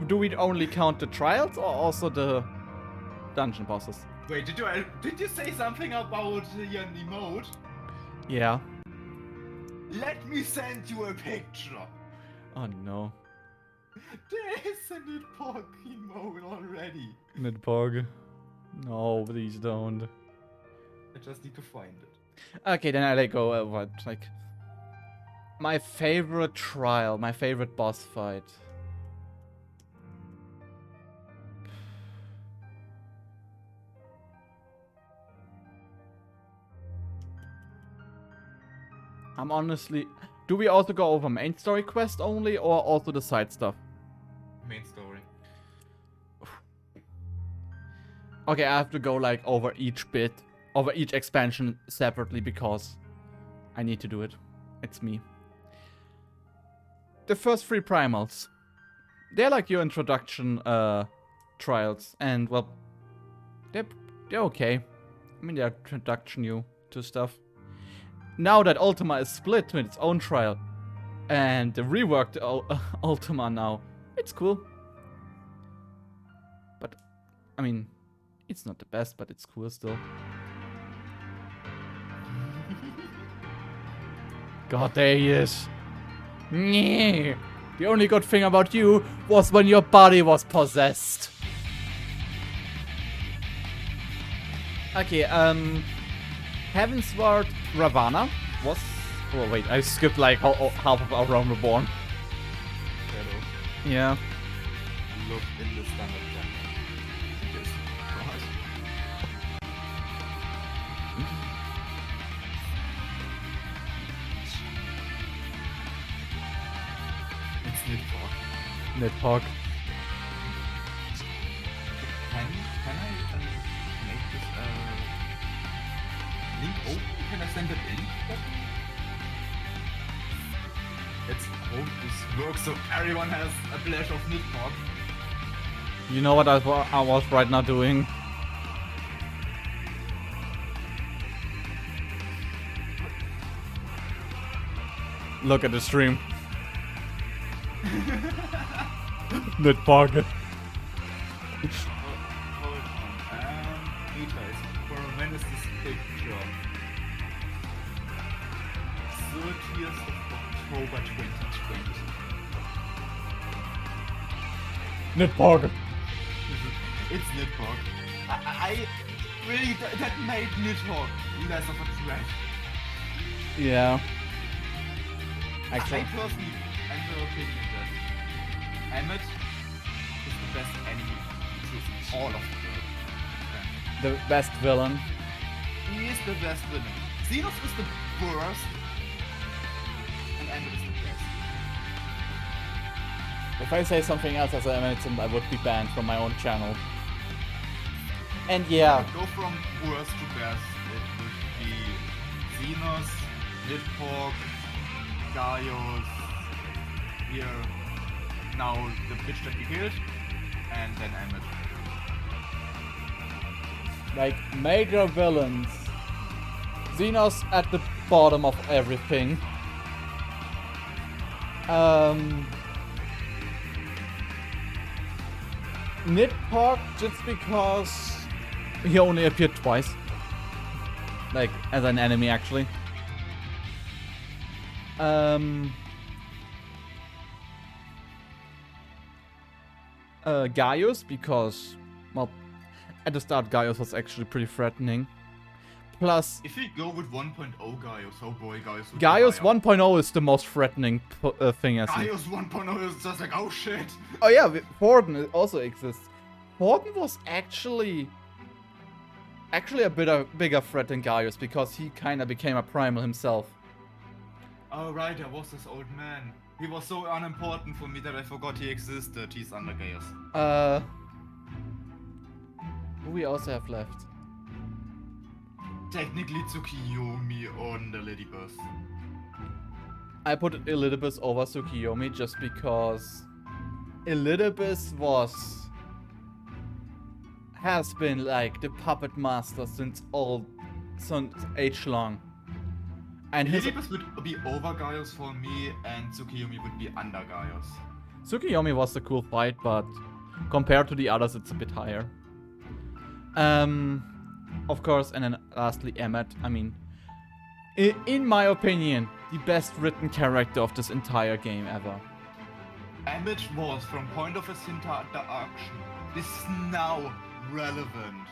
Do we only count the trials or also the dungeon bosses? Wait, did you say something about your emote? Yeah. Let me send you a picture. Oh no. There is a Nidpogg emote already. Nidpogg. No, please don't. I just need to find it. Okay, then I let go. What? Like, my favorite trial, my favorite boss fight. I'm honestly... Do we also go over main story quest only, or also the side stuff? Main story. Okay, I have to go like over each bit, over each expansion separately because I need to do it. It's me. The first 3 primals. They're like your introduction trials, and well, they're okay. I mean, they're introduction you to stuff. Now that Ultima is split with its own trial, and the reworked Ultima now, it's cool. But, I mean, it's not the best, but it's cool still. God, there he is. Nyeh. The only good thing about you was when your body was possessed. Okay, Heavensward Ravana was... Oh wait, I skipped like half of our Realm Reborn. Shadow. Yeah. Look in the standard plan. Yes. God. It's Nidhogg. Nidhogg. Can I make this link open? Can I send it in? Let's hope this works so everyone has a flash of Nidhogg. You know what I was right now doing? Look at the stream. Nidhogg. Hold on. Details. For when is this picture? 30th of October 2020. Nidhogg. It's Nidhogg. I really, that made Nidhogg less of a threat. Yeah. I personally am the opinion that Emmet is the best enemy to all of them. The best villain. He is the best villain. Xenos is the worst, and Emmet is the best. If I say something else as an Emmet, I would be banned from my own channel. And yeah. Go from worst to best. It would be Xenos, Nidhogg, Gaius, here, now the bitch that we killed, and then Emmet. Like, major villains. Xenos at the bottom of everything. Nidhogg just because he only appeared twice. Like, as an enemy, actually. Gaius, because, well, at the start Gaius was actually pretty threatening. Plus... If we go with 1.0 Gaius, oh boy, Gaius would Gaius be higher. 1.0 is the most threatening thing, I think. Gaius 1.0 is just like, oh shit! Oh yeah, Thornton also exists. Thornton was actually a bigger threat than Gaius, because he kinda became a primal himself. Oh right, there was this old man. He was so unimportant for me that I forgot he existed. He's under Gaius. Who we also have left? Technically Tsukiyomi on the Ladybus. I put Elidibus over Tsukiyomi just because Elidibus has been like the puppet master since age long. And Elidibus would be over Gaius for me, and Tsukiyomi would be under Gaius. Tsukiyomi was a cool fight, but compared to the others, it's a bit higher. Of course, and then lastly, Emmet. I mean, in my opinion, the best written character of this entire game ever. Emmet was, from point of his interaction, this is now relevant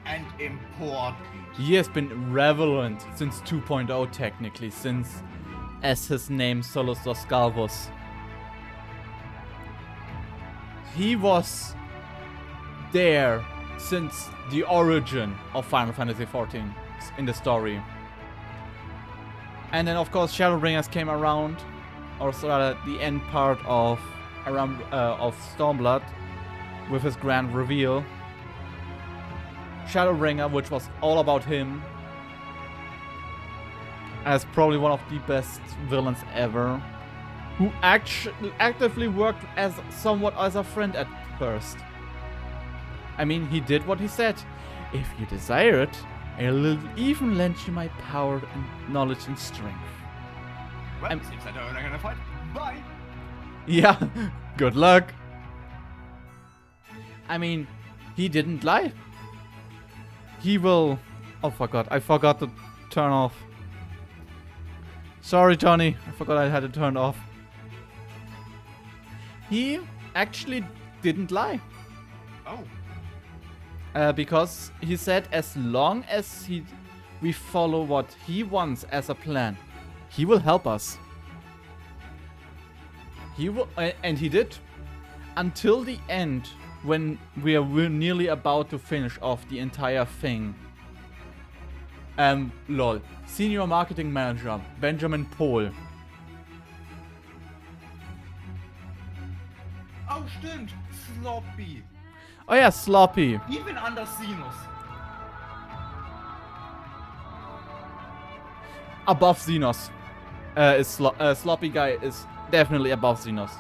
and important. He has been relevant since 2.0 technically, since, as his name, Solusor Scalvus. He was there since the origin of Final Fantasy XIV in the story. And then of course Shadowbringers came around, or rather the end part of Stormblood with his grand reveal. Shadowbringer, which was all about him, as probably one of the best villains ever, who actively worked as somewhat as a friend at first. I mean, he did what he said. If you desire it, I'll even lend you my power and knowledge and strength. Well, seems like we're not gonna fight. Bye! Yeah, good luck. I mean, he didn't lie. He will... Oh, I forgot to turn off. Sorry, Johnny. I forgot I had it turned off. He actually didn't lie. Oh. Because he said as long as we follow what he wants as a plan, he will help us. He will, and he did. Until the end, when we're nearly about to finish off the entire thing. Lol. Senior Marketing Manager, Benjamin Pohl. Oh, stimmt. Sloppy. Oh yeah, Sloppy. Even under Xenos. Above Xenos. Sloppy guy is definitely above Xenos.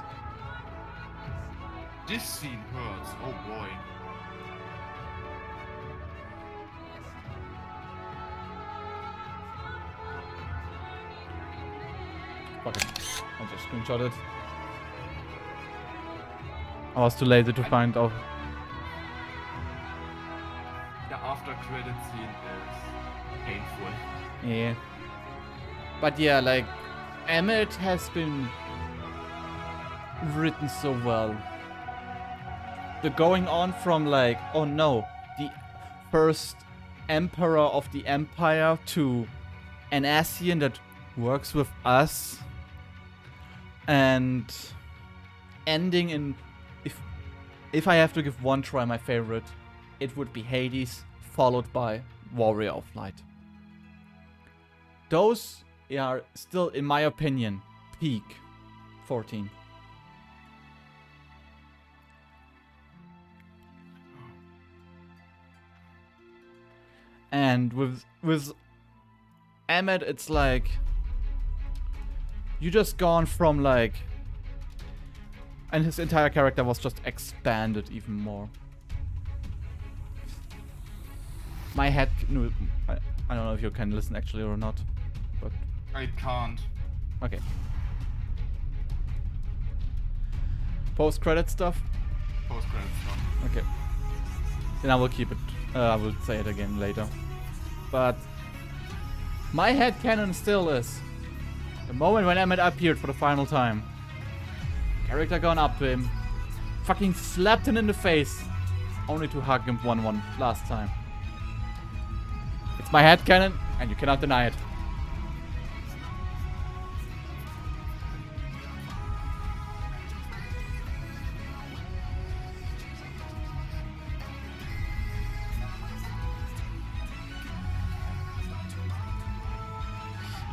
This scene hurts. Oh boy. Fuck it. I'll just screenshot it. I was too lazy to find out. The after credit scene is painful. Yeah. But yeah, like, Emmett has been written so well. The going on from like, oh no, the first emperor of the empire to an Asian that works with us, and ending in, if I have to give one try my favorite, it would be Hades, followed by Warrior of Light. Those are still, in my opinion, peak 14. And with Emmett, it's like you just gone from like, and his entire character was just expanded even more. My head, no, I don't know if you can listen actually or not, but I can't. Okay. Post-credit stuff? Post-credit stuff. Okay. Then I will keep it. I will say it again later. But my headcanon still is the moment when Emmett appeared for the final time. Character gone up to him, fucking slapped him in the face, only to hug him one last time. It's my headcanon, and you cannot deny it.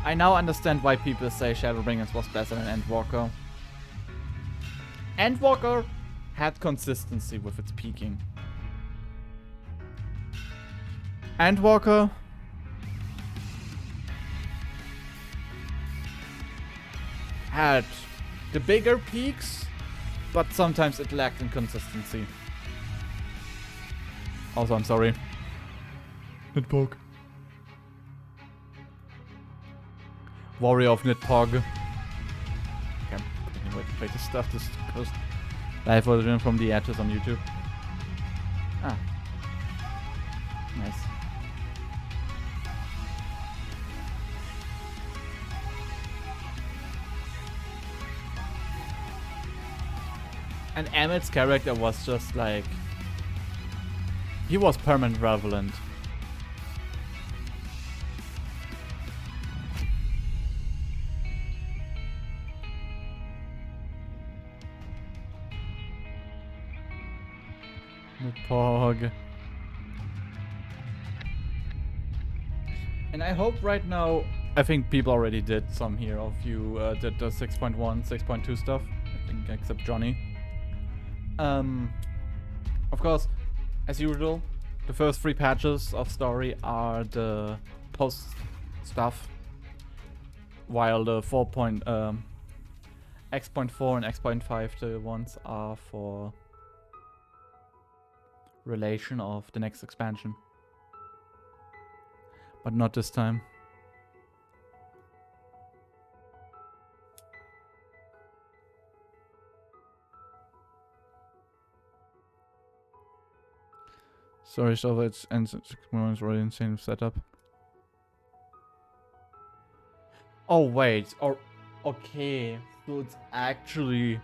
I now understand why people say Shadowbringers was better than Endwalker. Endwalker had consistency with its peaking. Endwalker had the bigger peaks, but sometimes it lacked in consistency. Also, I'm sorry. Nidpog. Warrior of Nidpog. Okay, anyway, to play this stuff. This goes live version from the edges on YouTube. Ah. Nice. And Emmett's character was just like, he was permanent relevant. Nidpog. And I hope right now I think people already did some here of you did the 6.1, 6.2 stuff. I think except Johnny. Of course, as usual, the first 3 patches of story are the post stuff, while the X.4 and X.5 the ones are for relation of the next expansion. But not this time. Sorry, so it's and 6 months already insane setup. Oh wait, or okay, so it's actually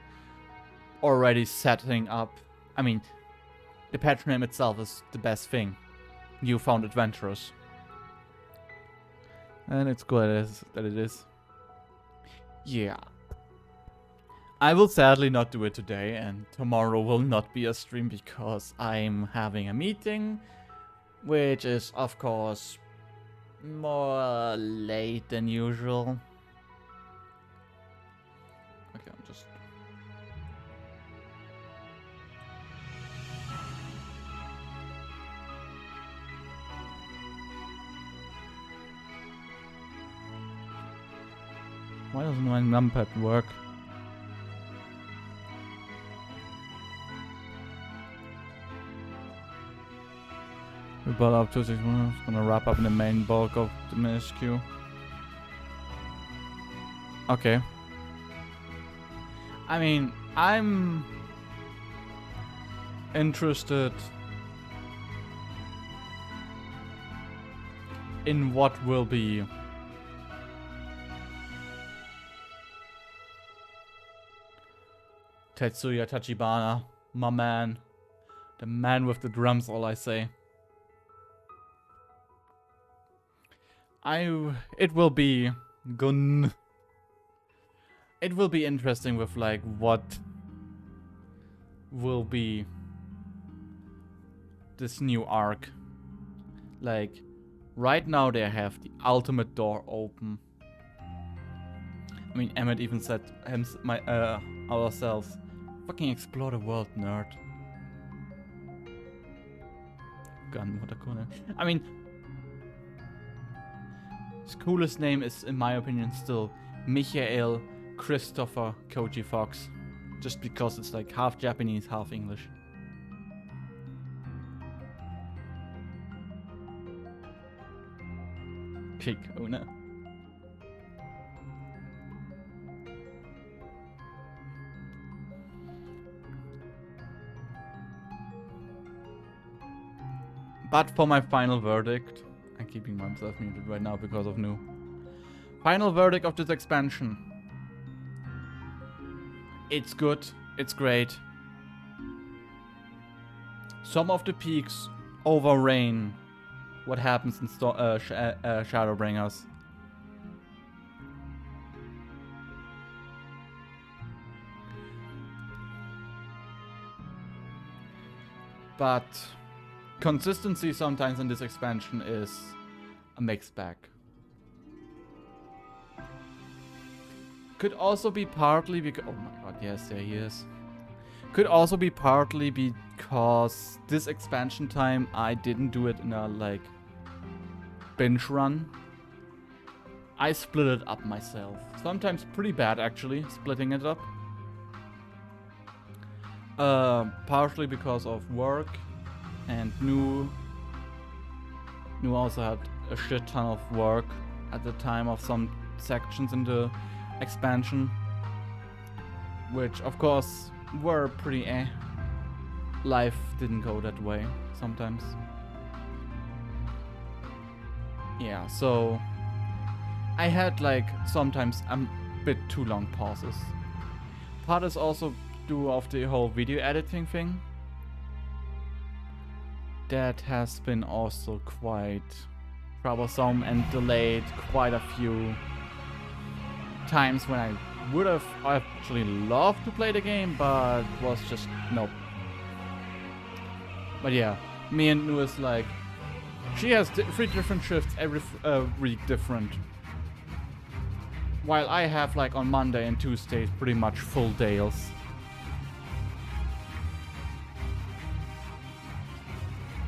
already setting up. I mean, the patch name itself is the best thing. You found adventurous, and it's good that it is. Yeah. I will sadly not do it today, and tomorrow will not be a stream because I'm having a meeting, which is, of course, more late than usual. Okay, I'm just... Why doesn't my numpad work? We bought up to 6 months. Gonna wrap up in the main bulk of the minuscule. Okay. I mean, I'm interested in what will be Tetsuya Tachibana, my man. The man with the drums, all I say. It will be gun. It will be interesting with like what will be this new arc. Like right now they have the ultimate door open. I mean, Emmett even said ourselves, fucking explore the world, nerd. Gun, what a cool name. I mean, his coolest name is, in my opinion, still Michael Christopher Koji Fox. Just because it's like half Japanese, half English. Kick owner. But for my final verdict, I'm keeping myself muted right now because of new. Final verdict of this expansion. It's good, it's great. Some of the peaks overreign what happens in Shadowbringers. But consistency sometimes in this expansion is a mixed bag. Could also be partly because... Oh my god, yes, there he is. Could also be partly because this expansion time I didn't do it in a like binge run. I split it up myself. Sometimes pretty bad actually, splitting it up. Partially because of work. And New also had a shit ton of work at the time of some sections in the expansion, which of course were pretty eh. Life didn't go that way sometimes. Yeah, so I had like sometimes a bit too long pauses. Part is also due of the whole video editing thing. That has been also quite troublesome and delayed quite a few times when I would have actually loved to play the game, but was just nope. But yeah, me and Nu is like, she has 3 different shifts every week different. while I have like on Monday and Tuesdays pretty much full days.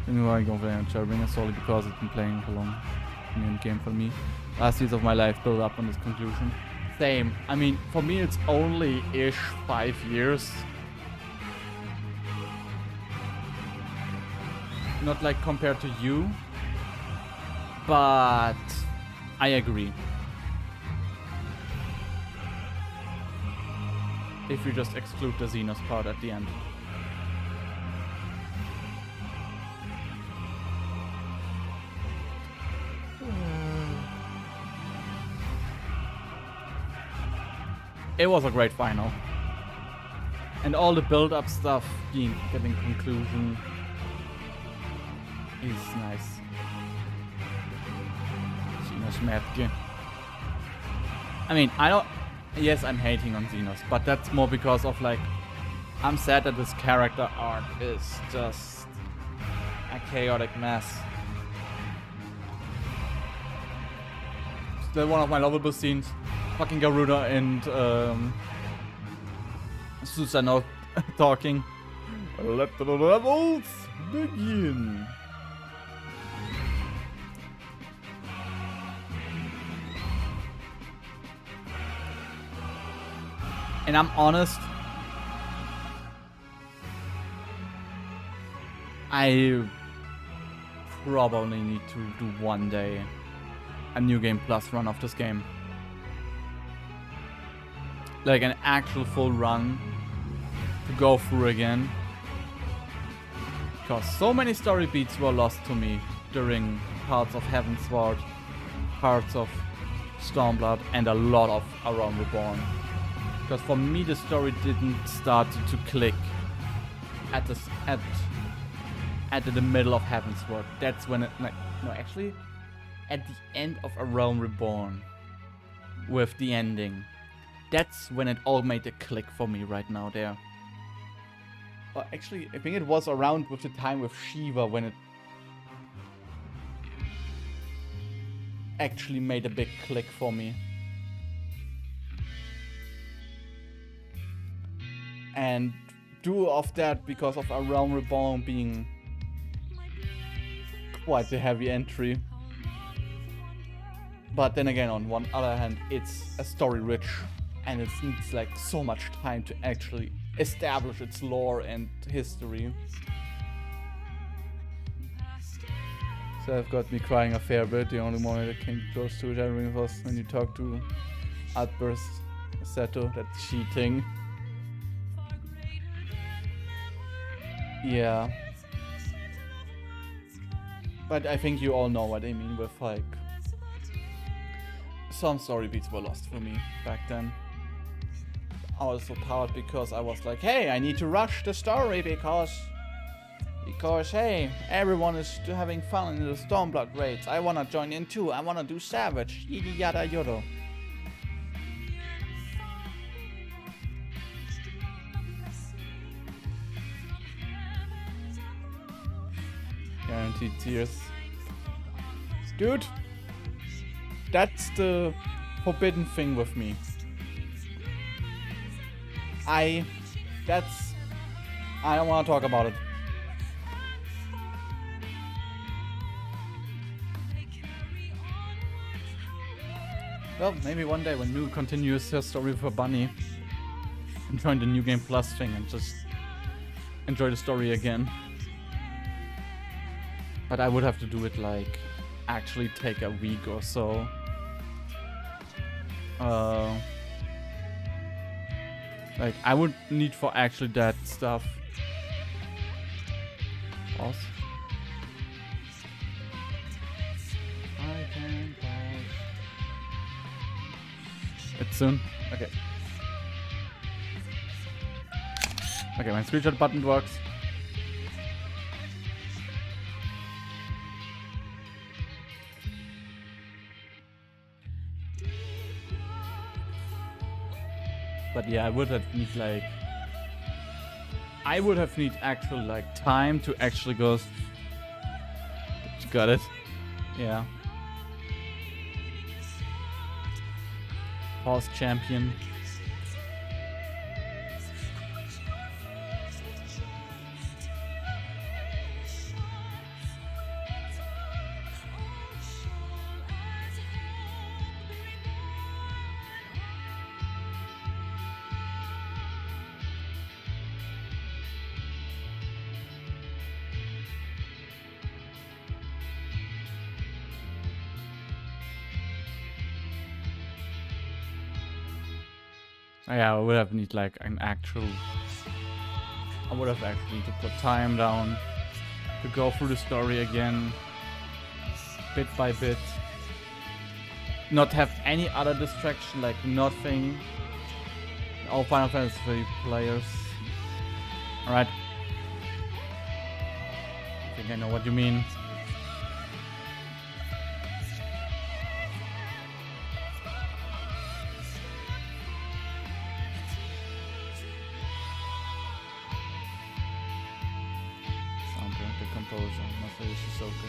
I'm going to Shadowbringer solely because it's been playing for long in the game for me. Last years of my life build up on this conclusion. Same. I mean, for me it's only-ish 5 years. Not like compared to you, but I agree. If you just exclude the Xenos part at the end. It was a great final. And all the build-up stuff getting conclusion is nice. Xenos Mädchen. I mean, yes, I'm hating on Xenos, but that's more because of like, I'm sad that this character arc is just a chaotic mess. Still one of my lovable scenes. Fucking Garuda and Susano talking. Let the levels begin. And I'm honest, I probably need to do one day a New Game Plus run of this game. Like an actual full run to go through again. Because so many story beats were lost to me during parts of Heavensward, parts of Stormblood, and a lot of A Realm Reborn. Because for me the story didn't start to click at the middle of Heavensward. That's when it actually at the end of A Realm Reborn with the ending. That's when it all made a click for me right now there. Well, actually, I think it was around with the time with Shiva when it actually made a big click for me. And due of that, because of A Realm Reborn being quite a heavy entry. But then again, on one other hand, it's a story rich. And it needs like so much time to actually establish its lore and history. So I've got me crying a fair bit. The only moment I came close to it was when you talk to Outburst Seto, that's cheating. Yeah. But I think you all know what I mean with like some story beats were lost for me back then. I was so tired because I was like, hey, I need to rush the story because hey, everyone is having fun in the Stormblood raids. I wanna join in too. I wanna do Savage. Yada yada yada. Guaranteed tears. Dude, that's the forbidden thing with me. I don't want to talk about it. Well, maybe one day when New continues her story for Bunny and join the New Game Plus thing and just enjoy the story again. But I would have to do it like actually take a week or so. Like, I would need for actually that stuff. Pause. I can pause. It's soon? Okay. Okay, my screenshot button works. But yeah, I would have need like... I would have need actual like time to actually go... Got it? Yeah. Pause champion. Yeah, I would have need like an actual. I would have actually need to put time down to go through the story again, bit by bit. Not have any other distraction, like nothing. All Final Fantasy players. Alright. I think I know what you mean. The composer, Masayoshi Shisoka.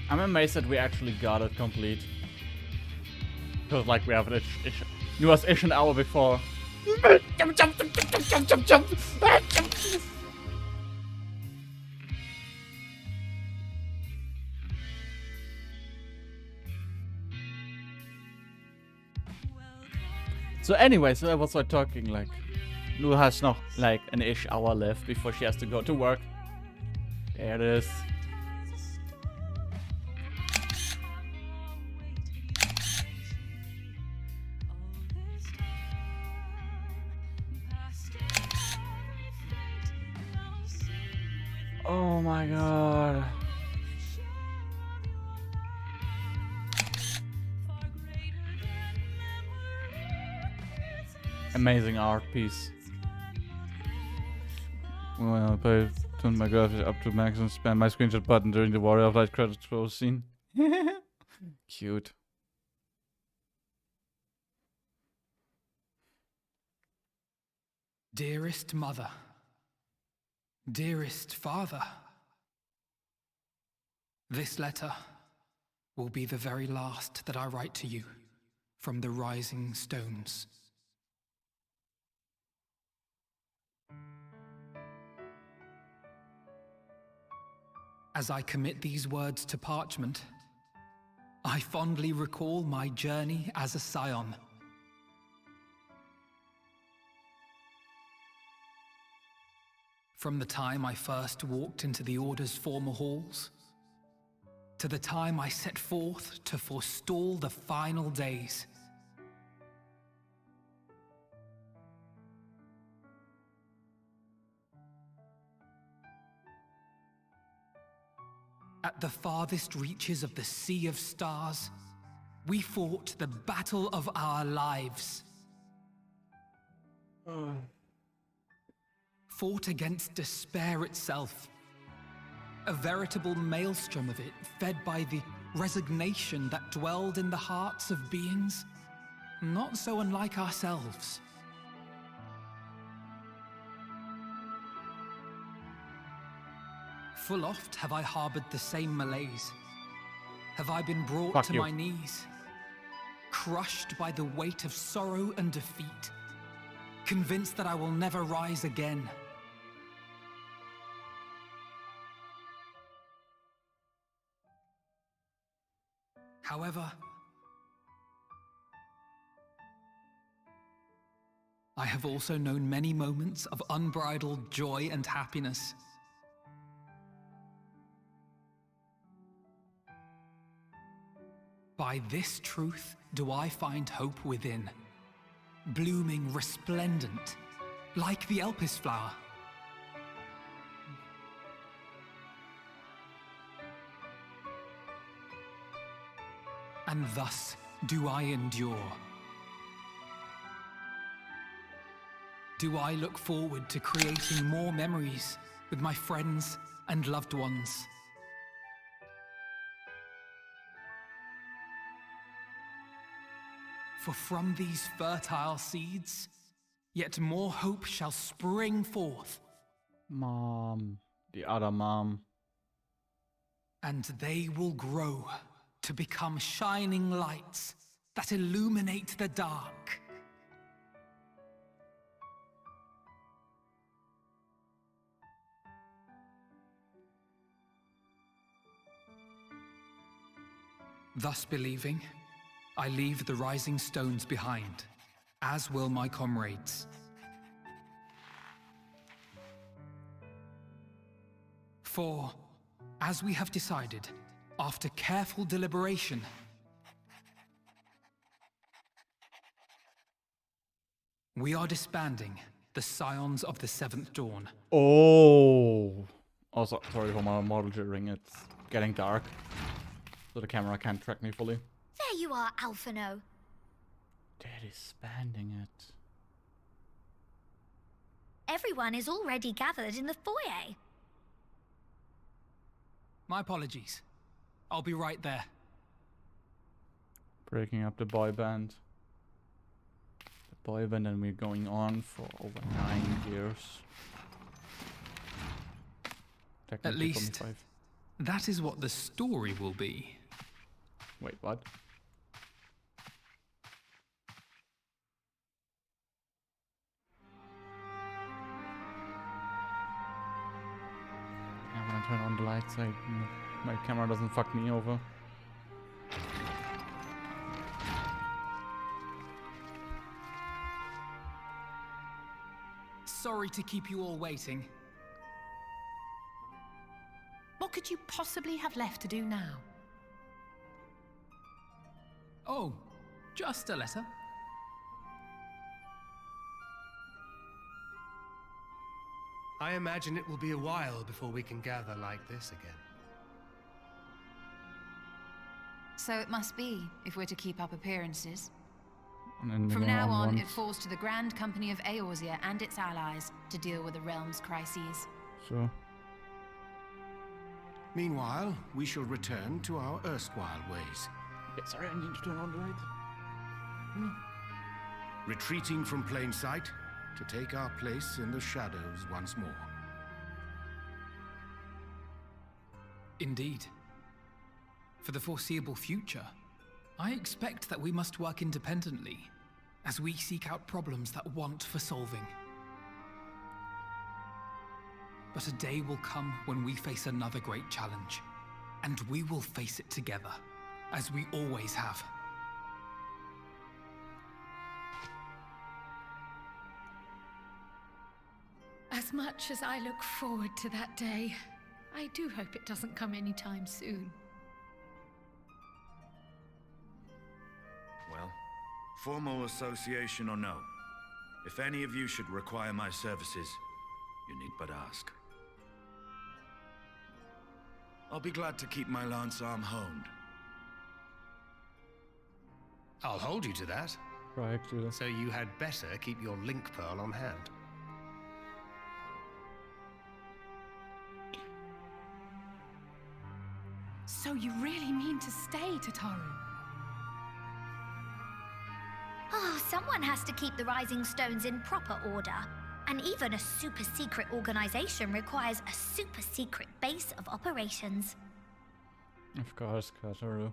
I'm amazed that we actually got it complete. Because like we have it newest ish an hour before. Jump, jump, jump, jump, jump, jump, jump, jump. So anyway, so I was like talking like Lu has noch like an ish hour left before she has to go to work. There it is. Oh my god. Amazing art piece. Well, I turned my graphics up to max and spam my screenshot button during the Warrior of Light credits roll scene. Cute. Dearest mother, dearest father, this letter will be the very last that I write to you from the rising stones. As I commit these words to parchment, I fondly recall my journey as a scion. From the time I first walked into the Order's former halls, to the time I set forth to forestall the final days. At the farthest reaches of the Sea of Stars, we fought the battle of our lives. Fought against despair itself. A veritable maelstrom of it, fed by the resignation that dwelled in the hearts of beings not so unlike ourselves. Full oft have I harbored the same malaise. Have I been brought to my knees, crushed by the weight of sorrow and defeat, convinced that I will never rise again. However, I have also known many moments of unbridled joy and happiness. By this truth do I find hope within, blooming resplendent, like the Elpis flower. And thus do I endure. Do I look forward to creating more memories with my friends and loved ones. For from these fertile seeds, yet more hope shall spring forth. Mom. The other mom. And they will grow to become shining lights that illuminate the dark. Thus believing, I leave the rising stones behind, as will my comrades. For, as we have decided, after careful deliberation, we are disbanding the Scions of the Seventh Dawn. Oh! Also, sorry for my model jittering, it's getting dark. So the camera can't track me fully. There you are, Alphino. They're disbanding it. Everyone is already gathered in the foyer. My apologies. I'll be right there. Breaking up the boy band. The boy band, and we're going on for over 9 years. At least, 25. that is what the story will be. Wait, what? I'm gonna turn on the lights so my camera doesn't fuck me over. Sorry to keep you all waiting. What could you possibly have left to do now? Oh, just a letter. I imagine it will be a while before we can gather like this again. So it must be, if we're to keep up appearances. And then From we're now on, once. it falls to the Grand Company of Eorzea and its allies to deal with the realm's crises. Sure. Meanwhile, we shall return to our erstwhile ways. Yeah, sorry, I need to turn on the light. Retreating from plain sight to take our place in the shadows once more. Indeed. For the foreseeable future, I expect that we must work independently as we seek out problems that want for solving. But a day will come when we face another great challenge, and we will face it together, as we always have. As much as I look forward to that day, I do hope it doesn't come anytime soon. Well, formal association or no, if any of you should require my services, you need but ask. I'll be glad to keep my lance arm honed. I'll hold you to that. Right, so you had better keep your link pearl on hand. So you really mean to stay, Tataru? Oh, someone has to keep the Rising Stones in proper order. And even a super-secret organization requires a super-secret base of operations. Of course, Kataru.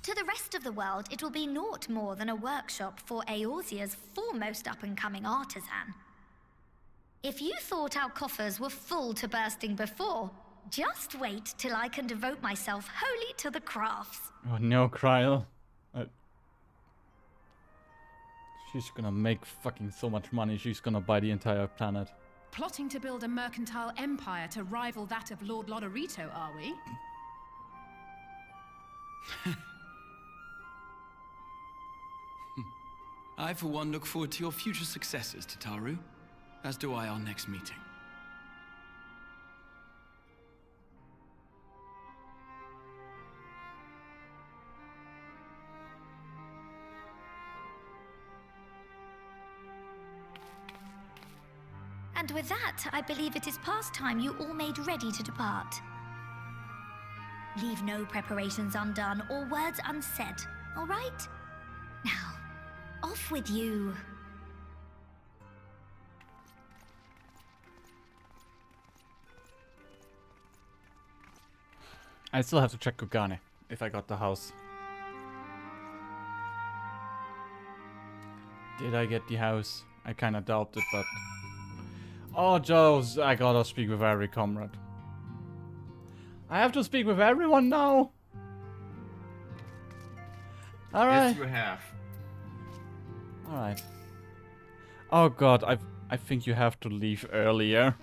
To the rest of the world, it will be naught more than a workshop for Eorzea's foremost up-and-coming artisan. If you thought our coffers were full to bursting before, just wait till I can devote myself wholly to the crafts. Oh no, Kryl. She's gonna make fucking so much money, she's gonna buy the entire planet. Plotting to build a mercantile empire to rival that of Lord Lodorito, are we? I, for one, look forward to your future successes, Tataru. As do I our next meeting. And with that, I believe it is past time you all made ready to depart. Leave no preparations undone or words unsaid, all right? Now, off with you. I still have to check Kugane, if I got the house. Did I get the house? I kinda doubt it, but... Oh, Joes, I gotta speak with every comrade. I have to speak with everyone now! Alright. Yes, you have. Alright. Oh god, I think you have to leave earlier.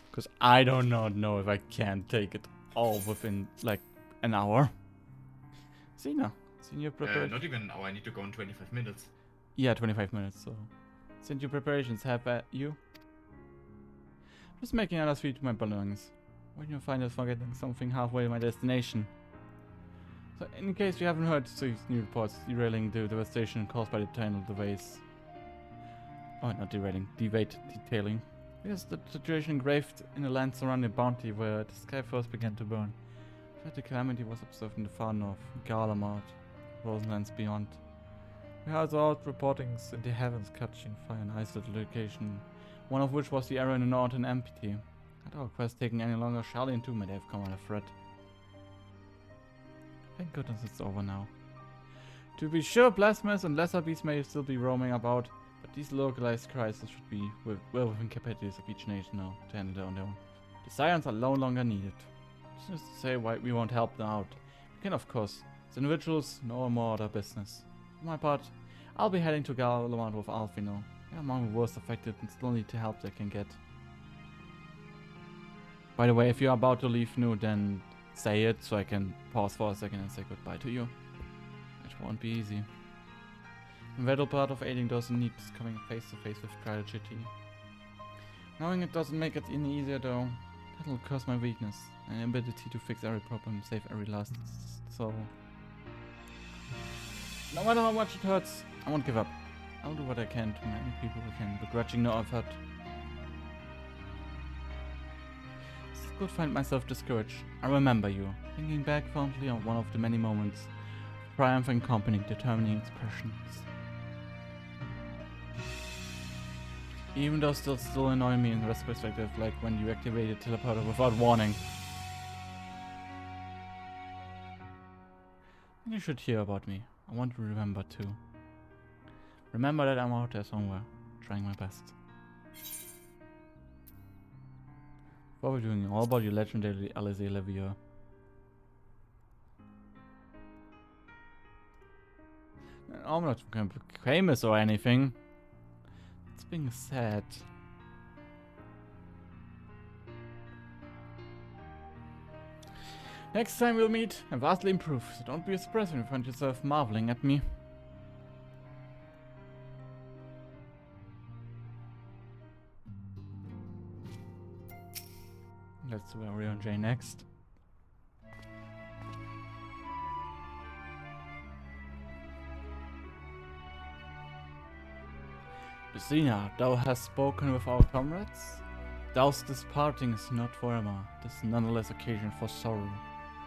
Because I do not know if I can take it all within, like, an hour. Sina, your preparation. Not even an hour, I need to go in 25 minutes. Yeah, 25 minutes, so... Send your preparations, have you? Just making another feed to my belongings. When you find us forgetting something halfway to my destination. So, in case you haven't heard these new reports, derailing the devastation caused by the tidal delays. Oh, not derailing, detailing. Yes, the situation engraved in the land surrounding Bounty, where the sky first began to burn. The calamity was observed in the far north, Garlamart, Rosenlands beyond. We heard out reportings in the heavens catching fire in isolated location, one of which was the area in the north and empty. Had our quest taken any longer, Charlie and Two may have come under threat. Thank goodness it's over now. To be sure, blasphemous and lesser beasts may still be roaming about, but these localized crises should be well within capacities of each nation now to handle it on their own. The sirens are no longer needed. Just to say why we won't help them out. We can, of course, as individuals, no more other business. For my part, I'll be heading to Garlamart with Alfino. They're among the worst affected and still need the help they can get. By the way, if you're about to leave Nu, then say it so I can pause for a second and say goodbye to you. It won't be easy. The vital part of aiding those in need is coming face to face with tragedy. Knowing it doesn't make it any easier though, that'll curse my weakness, and ability to fix every problem, save every last soul. No matter how much it hurts, I won't give up. I'll do what I can to many people who can, begrudging no effort. I could find myself discouraged. I remember you, thinking back fondly on one of the many moments of triumph and company, determining expressions. Even though still annoy me in this perspective, like when you activated teleporter without warning. You should hear about me. I want to remember too. Remember that I'm out there somewhere, trying my best. What are we doing? All about your legendary Alizé Levier. I'm not going to be famous or anything. It's being sad. Next time we'll meet, I'm vastly improved, so don't be surprised when you find yourself marveling at me. Let's do Arion J next. Lucina, thou hast spoken with our comrades? Thus this parting is not forever, it is nonetheless occasion for sorrow.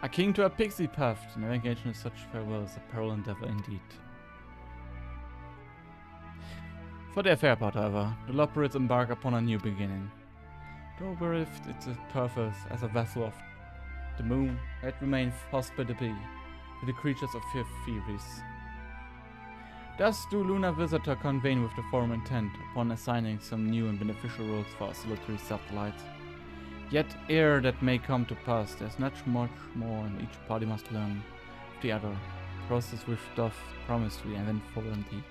A king to a pixie path, never engaged in such farewell is a perilous endeavor indeed. For the affair part, however, the Loperids embark upon a new beginning. Though bereft its purpose as a vessel of the moon, it remains hospitable to the creatures of fifth Furies. Thus do Lunar Visitor convene with the former intent upon assigning some new and beneficial roles for our solitary satellite. Yet ere that may come to pass, there's much more and each party must learn of the other, process which doth promise to be eventful indeed.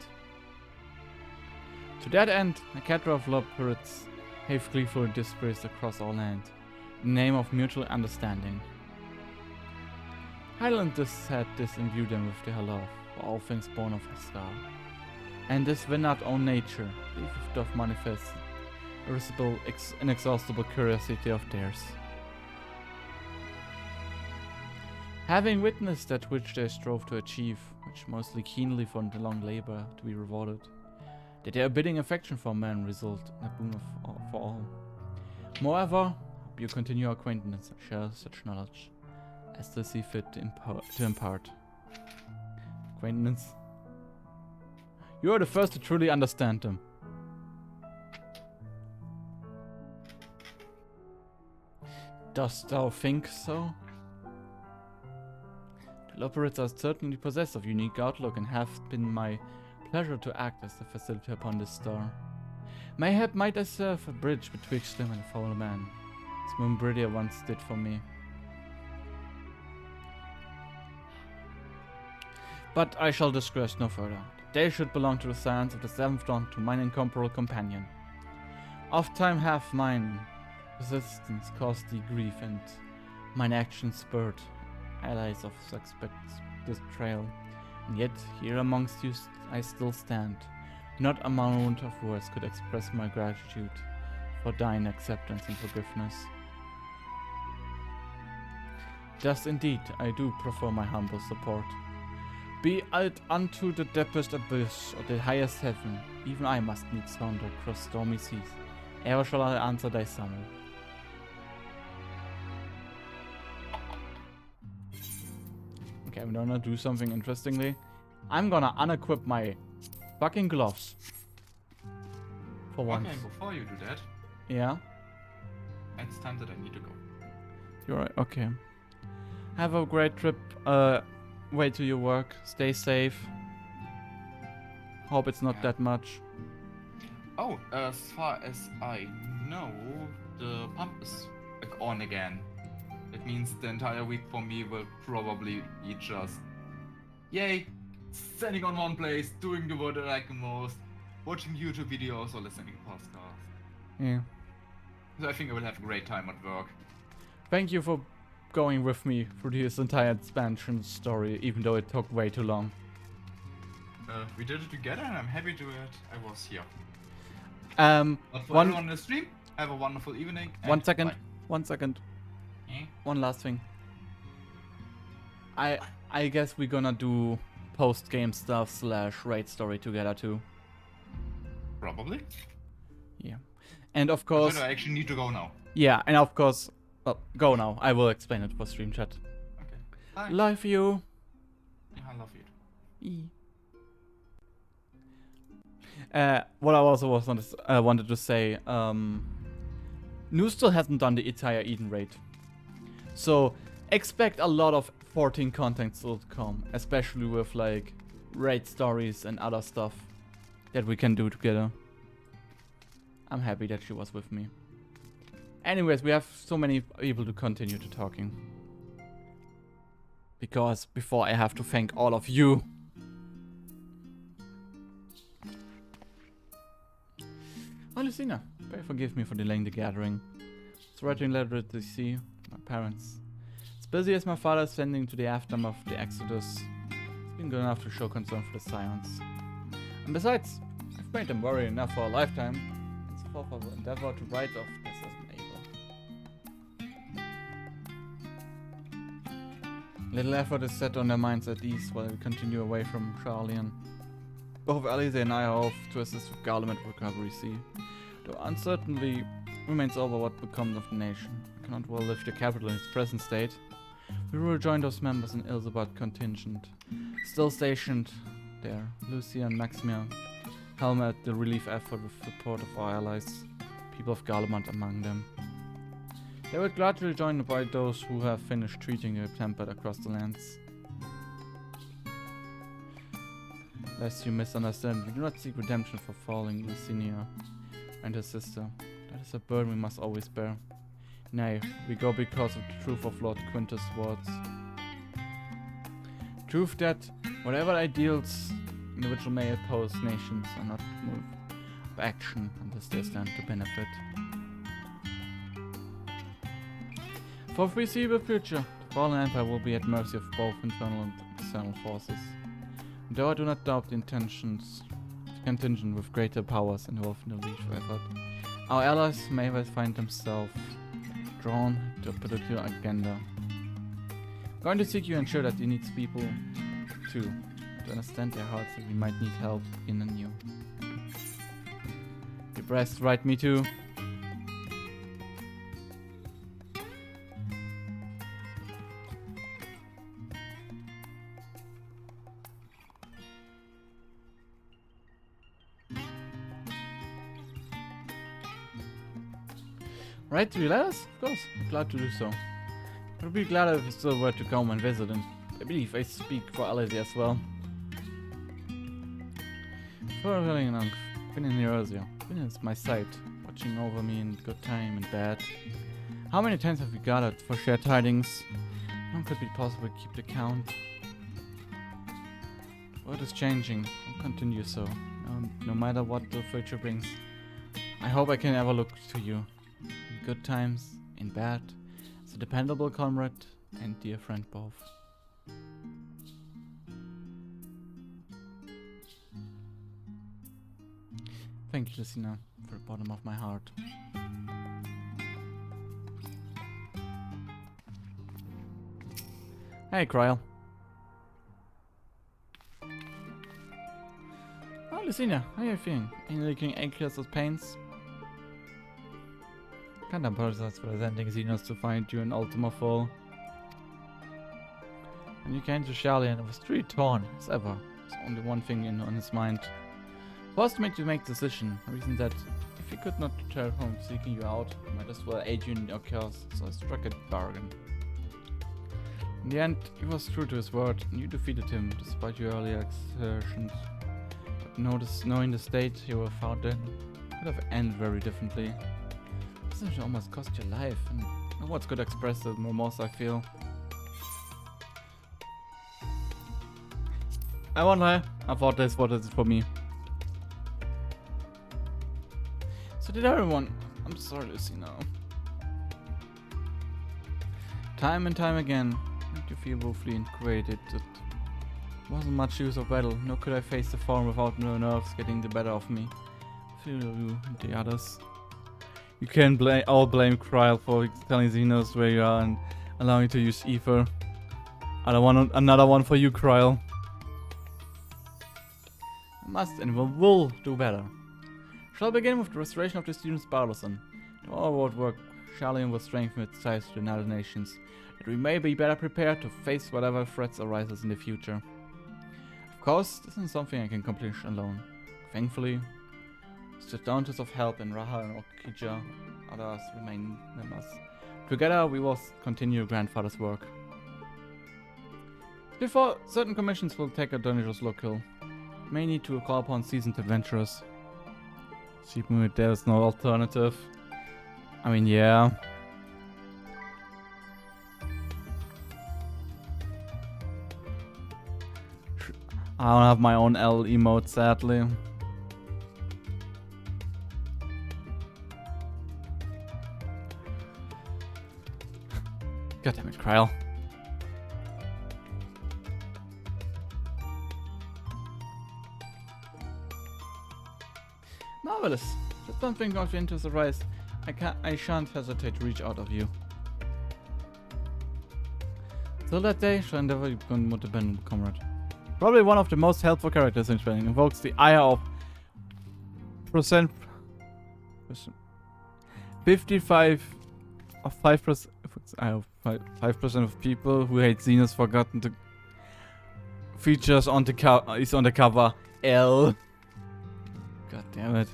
To that end, a cadre of Loperids have gleefully dispersed across our land, in the name of mutual understanding. Highland had this imbued them with their love for all things born of Hestar, and this will not own nature, belief doth manifest irresistible, inexhaustible curiosity of theirs. Having witnessed that which they strove to achieve, which mostly keenly for the long labor to be rewarded, did their abiding affection for man result in a boon for all. Moreover, hope you continue our acquaintance and share such knowledge, as they see fit to impart. Acquaintance. You are the first to truly understand them. Dost thou think so? The Loporits are certainly possessed of unique outlook and have been my pleasure to act as the facilitator upon this star. Mayhap might I serve a bridge betwixt them and a fallen man, as Mumbridia once did for me. But I shall digress no further. They should belong to the science of the seventh dawn, to mine incomparable companion. Oft time hath mine resistance caused thee grief, and mine actions spurred allies of suspect betrayal. And yet here amongst you I still stand. Not a amount of words could express my gratitude for thine acceptance and forgiveness. Thus indeed I do prefer my humble support. Be it unto the deepest abyss or the highest heaven, even I must needs wander across stormy seas. Ever shall I answer thy summons. Okay, I'm gonna do something interestingly. I'm gonna unequip my fucking gloves. For once. Okay, before you do that, Yeah? it's time that I need to go. You're right, okay. Have a great trip, way to your work. Stay safe. Hope it's not that much. Oh, as far as I know, the pump is on again. That means the entire week for me will probably be just, yay, standing on one place, doing the work that I like the most, watching YouTube videos or listening to podcasts. Yeah. So I think I will have a great time at work. Thank you for going with me through this entire expansion story, even though it took way too long. We did it together and I'm happy to it. I was here. But for One everyone on the stream, have a wonderful evening. One second. Bye. 1 second. Eh? One last thing. I guess we're gonna do post-game stuff / raid story together too. Probably. Yeah. And of course... So I actually need to go now. Yeah, and of course... Well, go now. I will explain it for stream chat. Okay. Bye. Love you. Yeah, I love you. What I also wanted to say, New still hasn't done the entire Eden raid. So expect a lot of 14 content still to come, especially with like raid stories and other stuff that we can do together. I'm happy that she was with me. Anyways, we have so many people to continue to talking. Because before I have to thank all of you. Oh, Lucina, pray forgive me for delaying the gathering. It's writing letter to see my parents. As busy as my father is sending to the aftermath of the Exodus, it's been good enough to show concern for the Scions. And besides, I've made them worry enough for a lifetime. It's a forth endeavor to write off this as able. Little effort is set on their minds at ease while we continue away from Charlian. Both Alize and I are off to assist with Garlement recovery, though uncertainty remains over what becomes of the nation. I cannot well lift the capital in its present state. We will rejoin those members in Ilsebad contingent, still stationed there. Lucia and Maximia helm at the relief effort with support of our allies, people of Garlement among them. They were gladly joined by those who have finished treating the tempered across the lands. Lest you misunderstand, we do not seek redemption for falling Lucinia and her sister. That is a burden we must always bear. Nay, we go because of the truth of Lord Quintus' words. Truth that, whatever ideals individual may oppose, nations are not moved of action unless they stand to benefit. For the foreseeable future, the fallen empire will be at mercy of both internal and external forces. Though I do not doubt the intentions of contingent with greater powers involved in the relief effort, our allies may well find themselves drawn to a particular agenda. I'm going to seek you and ensure that it needs people too, to understand their hearts that we might need help in and new. Your breast right, me too. Write 3 letters? Of course, glad to do so. I'd be glad if you still were to come and visit, and I believe I speak for Alice as well. For really long, been in here earlier. Been at my side, watching over me in good time and bad. How many times have we gathered for shared tidings? How long could it be possible to keep the count? The world is changing, and continue so. No matter what the future brings. I hope I can ever look to you. In good times, in bad, as a dependable comrade and dear friend both. Thank you, Lucina, from the bottom of my heart. Hey, Kryl. Oh, Lucina, how are you feeling? Any looking anxious or pains? Can't apologize for sending Xenos to find you in Ultima Fall. And you came to Charlie and it was truly torn, as ever. There's only one thing on his mind. Forced me to make a decision. The reason that if he could not return home seeking you out, I might as well aid you in your cause, so I struck a bargain. In the end, he was true to his word, and you defeated him, despite your earlier exertions. But knowing the state you were found in, could have ended very differently. This almost cost your life, and no words could express the remorse I feel. I won't lie, I thought this was it for me. So did everyone. I'm sorry, Lucina. Time and time again, made you feel woefully integrated. It wasn't much use of battle, nor could I face the form without no nerves getting the better of me. I feel you and the others. You can all blame Kryl for telling Xenos where you are and allowing you to use ether. Another one for you, Kryl. I must and will do better. Shall begin with the restoration of the students' Barlison. To all world work, Charlian will strengthen its ties to the other nations, that we may be better prepared to face whatever threats arises in the future. Of course, this isn't something I can accomplish alone. Thankfully, with the daughters of help in Raha and Okija, others remain with us. Together, we will continue grandfather's work. Before, certain commissions will take a dangerous local. May need to call upon seasoned adventurers. Even if there's no alternative. I mean, yeah. I don't have my own L emote, sadly. God damn it, Kryl. Marvelous. Just something of interest arise. I shan't hesitate to reach out of you. Till that day, shall endeavor to become a more dependent comrade. Probably one of the most helpful characters in training. Invokes the ire of 55 of 5%. 5% of people who hate Xenos forgotten to features on the is on the cover. L. God damn it.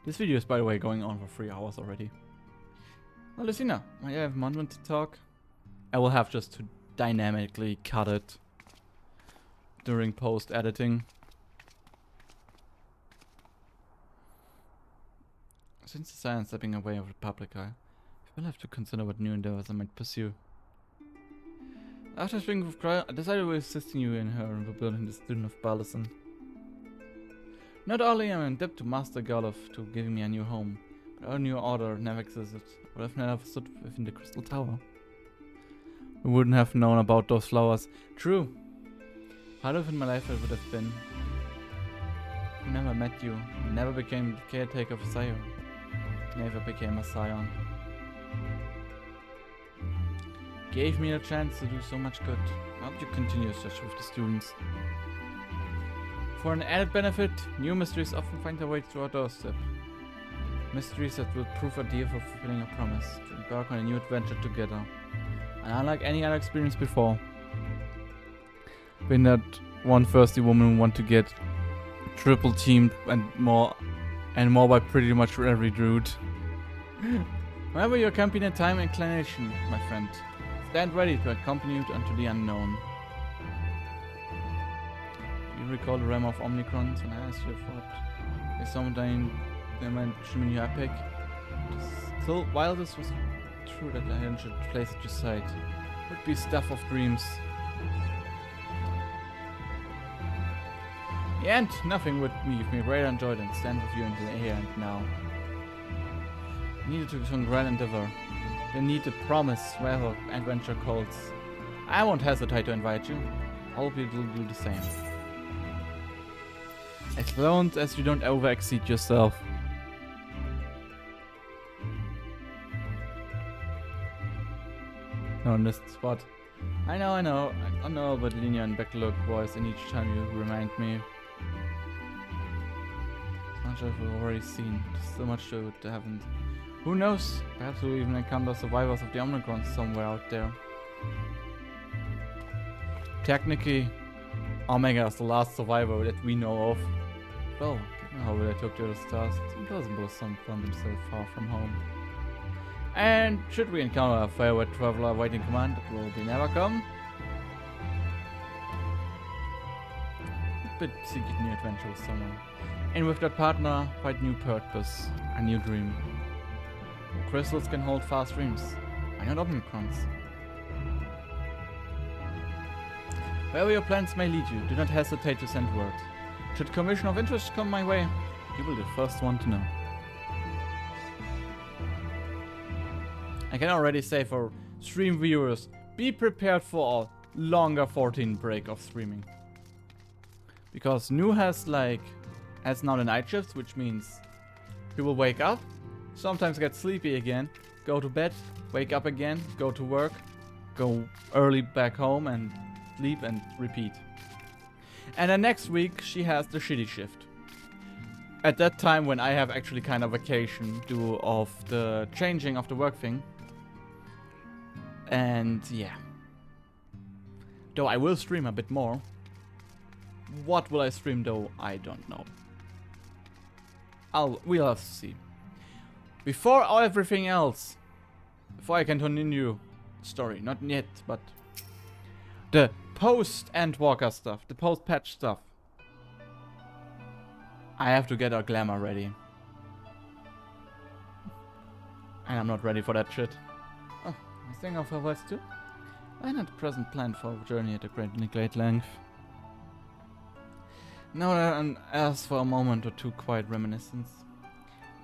This video is, by the way, going on for 3 hours already. Well, Lucina, I have a moment to talk. I will have just to dynamically cut it during post-editing. Since the science stepping away of the public eye, I will have to consider what new endeavors I might pursue. After speaking with Kryl, I decided to assist you in her rebuilding the student of Barlison. Not only am I in debt to Master Garlov to giving me a new home, but our new order never existed, would have never stood within the Crystal Tower. We wouldn't have known about those flowers. True. Part of in my life it would have been. I never met you, never became the caretaker of Scion. Never became a Scion. Gave me a chance to do so much good. I hope you continue such with the students. For an added benefit, new mysteries often find their way to our doorstep. Mysteries that will prove a deal for fulfilling a promise, to embark on a new adventure together. And unlike any other experience before, being that one thirsty woman who want to get triple teamed and more by pretty much every druid. Whenever you accompany a time inclination, my friend, stand ready to accompany you into the unknown. Do you recall the realm of Omnicrons when I asked you what is something they mentioned in your epic? Still, while this was true that I should place at your side, would be stuff of dreams. And nothing would give me greater joy than stand with you in the here and now. Needed to some grand endeavor. They need to promise wherever adventure calls. I won't hesitate to invite you. I hope you will do the same. As long as you don't over-exceed yourself. No, in this spot. I know, but linear and backlog voice in each time you remind me. So much I've already seen, so much that I haven't. Who knows? Perhaps we'll even encounter survivors of the Omnicrons somewhere out there. Technically, Omega is the last survivor that we know of. Well, given how they took to the stars, it doesn't both some found themselves far from home. And should we encounter a favorite traveler awaiting command that will be never come? But seek a new adventure with someone. And with that partner, find new purpose, a new dream. Crystals can hold fast dreams. Why not Omnicrons? Wherever your plans may lead you, do not hesitate to send word. Should commission of interest come my way, you will be the first one to know. I can already say for stream viewers, be prepared for a longer 14 break of streaming. Because Nu has now the night shifts, which means people wake up, sometimes get sleepy again, go to bed, wake up again, go to work, go early back home and sleep and repeat. And then next week she has the shitty shift. At that time when I have actually kind of vacation due of the changing of the work thing. And yeah. Though I will stream a bit more. What will I stream though? I don't know. We'll have to see. Before everything else, before I can continue the story, not yet, but the post-Endwalker stuff, the post-patch stuff, I have to get our glamour ready. And I'm not ready for that shit. Oh, I think of her voice too? I had a present plan for a journey at a great length. Now and ask for a moment or two quiet reminiscence.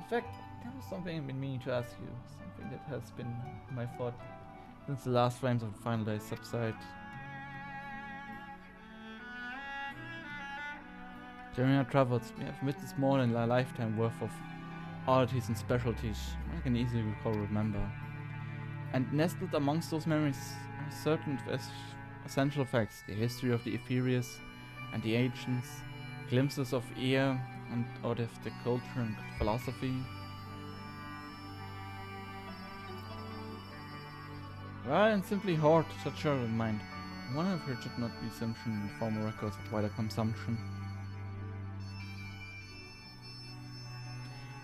In fact, there was something I've been meaning to ask you. Something that has been my thought since the last flames of the final day subside. During our travels, we have witnessed more than a lifetime worth of oddities and specialties I can easily recall or remember. And nestled amongst those memories are certain essential facts, the history of the Ethereus and the ancients, glimpses of air and out of the culture and philosophy. Rather than simply hoard such a in mind, one of which should not be assumption in the formal records of wider consumption.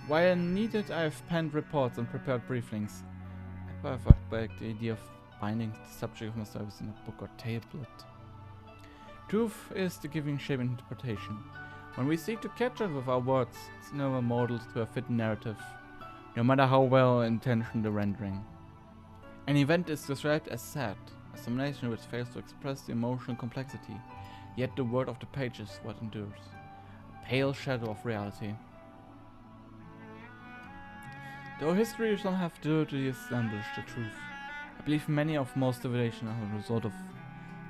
While needed, I have penned reports and prepared briefings. I have back the idea of binding the subject of my service in a book or tablet. Truth is the giving shape and interpretation. When we seek to capture it with our words, it's never modeled to a fit narrative, no matter how well intentioned the rendering. An event is described as sad, a summation which fails to express the emotional complexity, yet the word of the page is what endures, a pale shadow of reality. Though history some have dirtily established the truth, I believe many of most civilizations are a result of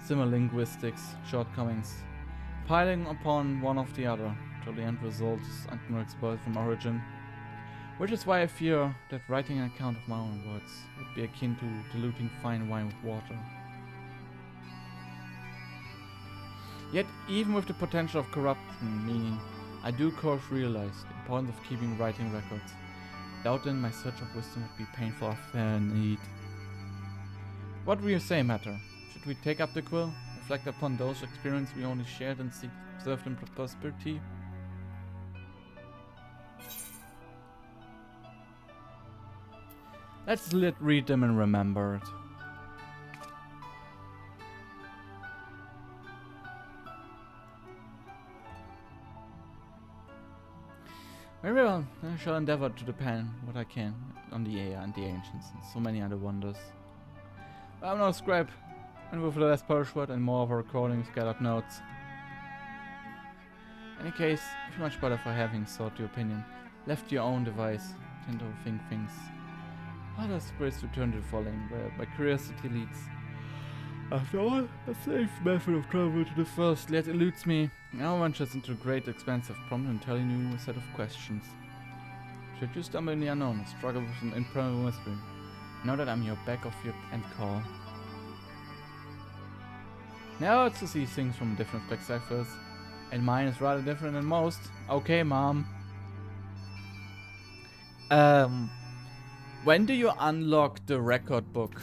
similar linguistics shortcomings, piling upon one of the other, till the end result is unexposed from origin. Which is why I fear that writing an account of my own words would be akin to diluting fine wine with water. Yet, even with the potential of corruption meaning, I do of course realize the importance of keeping writing records. Without them, my search of wisdom would be painful affair indeed. What do you say, Matter? Should we take up the quill? Reflect upon those experiences we only shared and seek to preserve them for prosperity? Let's read them and remember it. Very well, I shall endeavor to depend what I can on the Ea and the Ancients and so many other wonders. But I'm no scribe, and with less Pershword and more of our recordings, gathered notes. In any case, I feel much better for having sought your opinion, left your own device, tend to overthink things. Other spirits return to the following, where my curiosity leads. After all, a safe method of travel to the first yet eludes me. Now ventures into a great expanse of prompt and telling you a set of questions. Should you stumble in the unknown and struggle with an improbable mystery, know that I'm your back of your end call. Now it's to see things from different perspectives, and mine is rather different than most. Okay, Mom. When do you unlock the record book?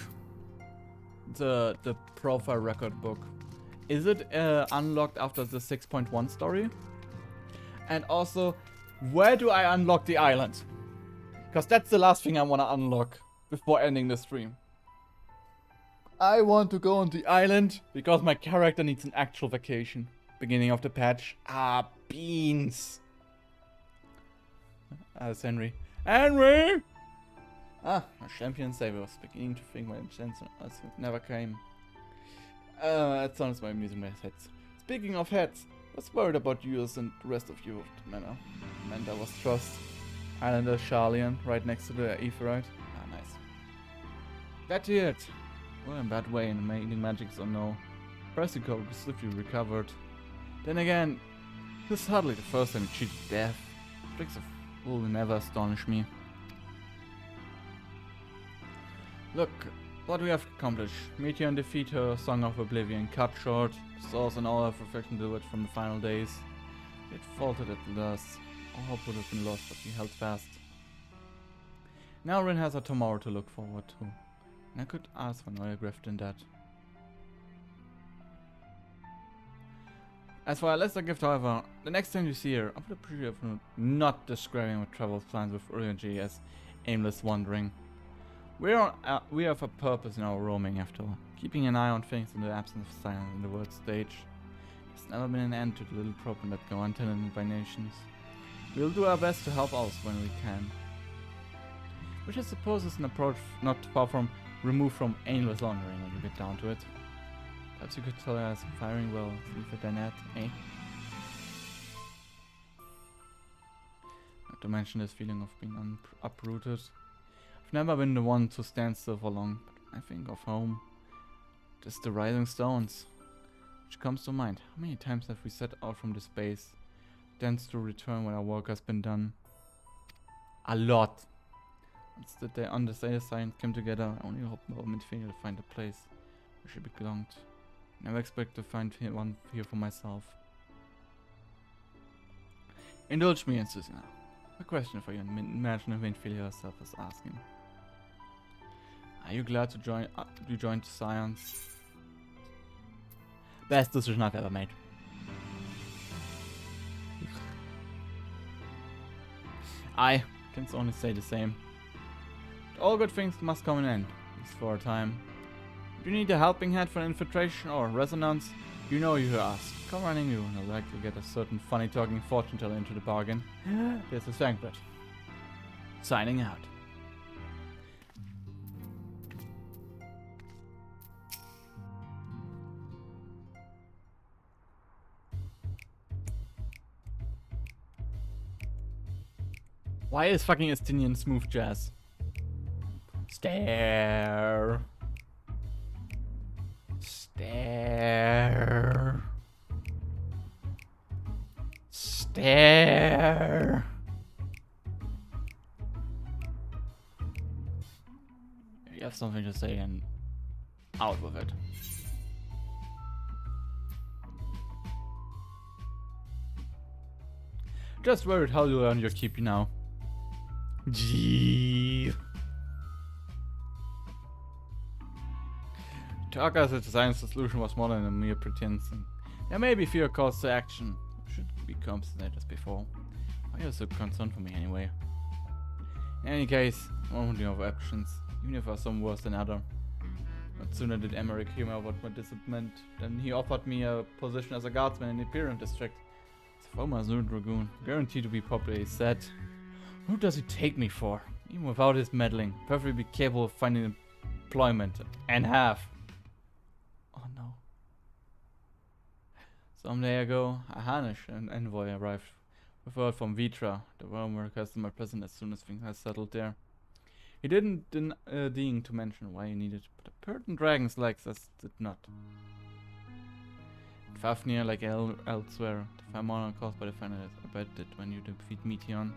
The profile record book. Is it unlocked after the 6.1 story? And also, where do I unlock the island? Because that's the last thing I want to unlock before ending the stream. I want to go on the island because my character needs an actual vacation. Beginning of the patch. Ah, beans. That's Henry. Henry! Ah, my champion savior was beginning to think my chance never came. That sounds my amusing my heads. Speaking of heads, I was worried about yours and the rest of you of the manor. And I was trust. Islander Charlian, right next to the Aetherite. Ah, nice. That's it. Well, in bad way, and making magics or no. Persico swiftly recovered. Then again, this is hardly the first time he cheated death. Tricks of will never astonish me. Look, what we have accomplished. Meteor and defeat her, Song of Oblivion cut short. Source and all of reflection delivered from the final days. It faltered at last. All hope would have been lost, but we held fast. Now Rin has a tomorrow to look forward to. And I could ask for no other gift than that. As for our lesser gift, however, the next time you see her, I would appreciate her not describing our travel plans with urgency as aimless wandering. We have a purpose in our roaming after all, keeping an eye on things in the absence of silence in the world stage. There's never been an end to the little problem that go untended by nations. We'll do our best to help out when we can. Which I suppose is an approach not far from removed from aimless wandering when you get down to it. Perhaps you could tell us firing well, leave it than that, eh? Not to mention this feeling of being uprooted. I've never been the one to stand still for long, but I think of home. Just the rising stones. Which comes to mind, how many times have we set out from this base? Thence to return when our work has been done? A lot. Once the day on the safe side came together, I only hope moment failure to find a place where she belonged. Never expect to find one here for myself. Indulge me, Susina. A question for you, imagine Windfield herself is asking. Are you glad to join the Science? Best decision I've ever made. I can only say the same. But all good things must come to an end, at least for a time. If you need a helping hand for infiltration or resonance, you know who to ask. Come running you, and I'll likely get a certain funny talking fortune teller into the bargain. This is Sankbred. Signing out. Why is fucking Estinian smooth jazz? Stare. Stare. Stare. If you have something to say, and out with it. Just worried how you earn your keep now. Gee. Taka said the science solution was more than a mere pretense. There may be fewer calls to action. Should be compensated as before. Why are you so concerned for me anyway? In any case, one of options, even if I was some worse than other. Not sooner did Emmerich hear about my disappointment than he offered me a position as a guardsman in the Imperium district. As a former Azul Dragoon, guaranteed to be popularly said. Who does he take me for? Even without his meddling, perfectly be capable of finding employment and have. Oh no. Some day ago, a Harnish, an envoy, arrived with word from Vitra. The realm requested my presence as soon as things had settled there. He didn't deign to mention why he needed, but a certain dragons like us did not. In Fafnir, like elsewhere, the phenomena caused by the Fenris abated when you defeat Meteon.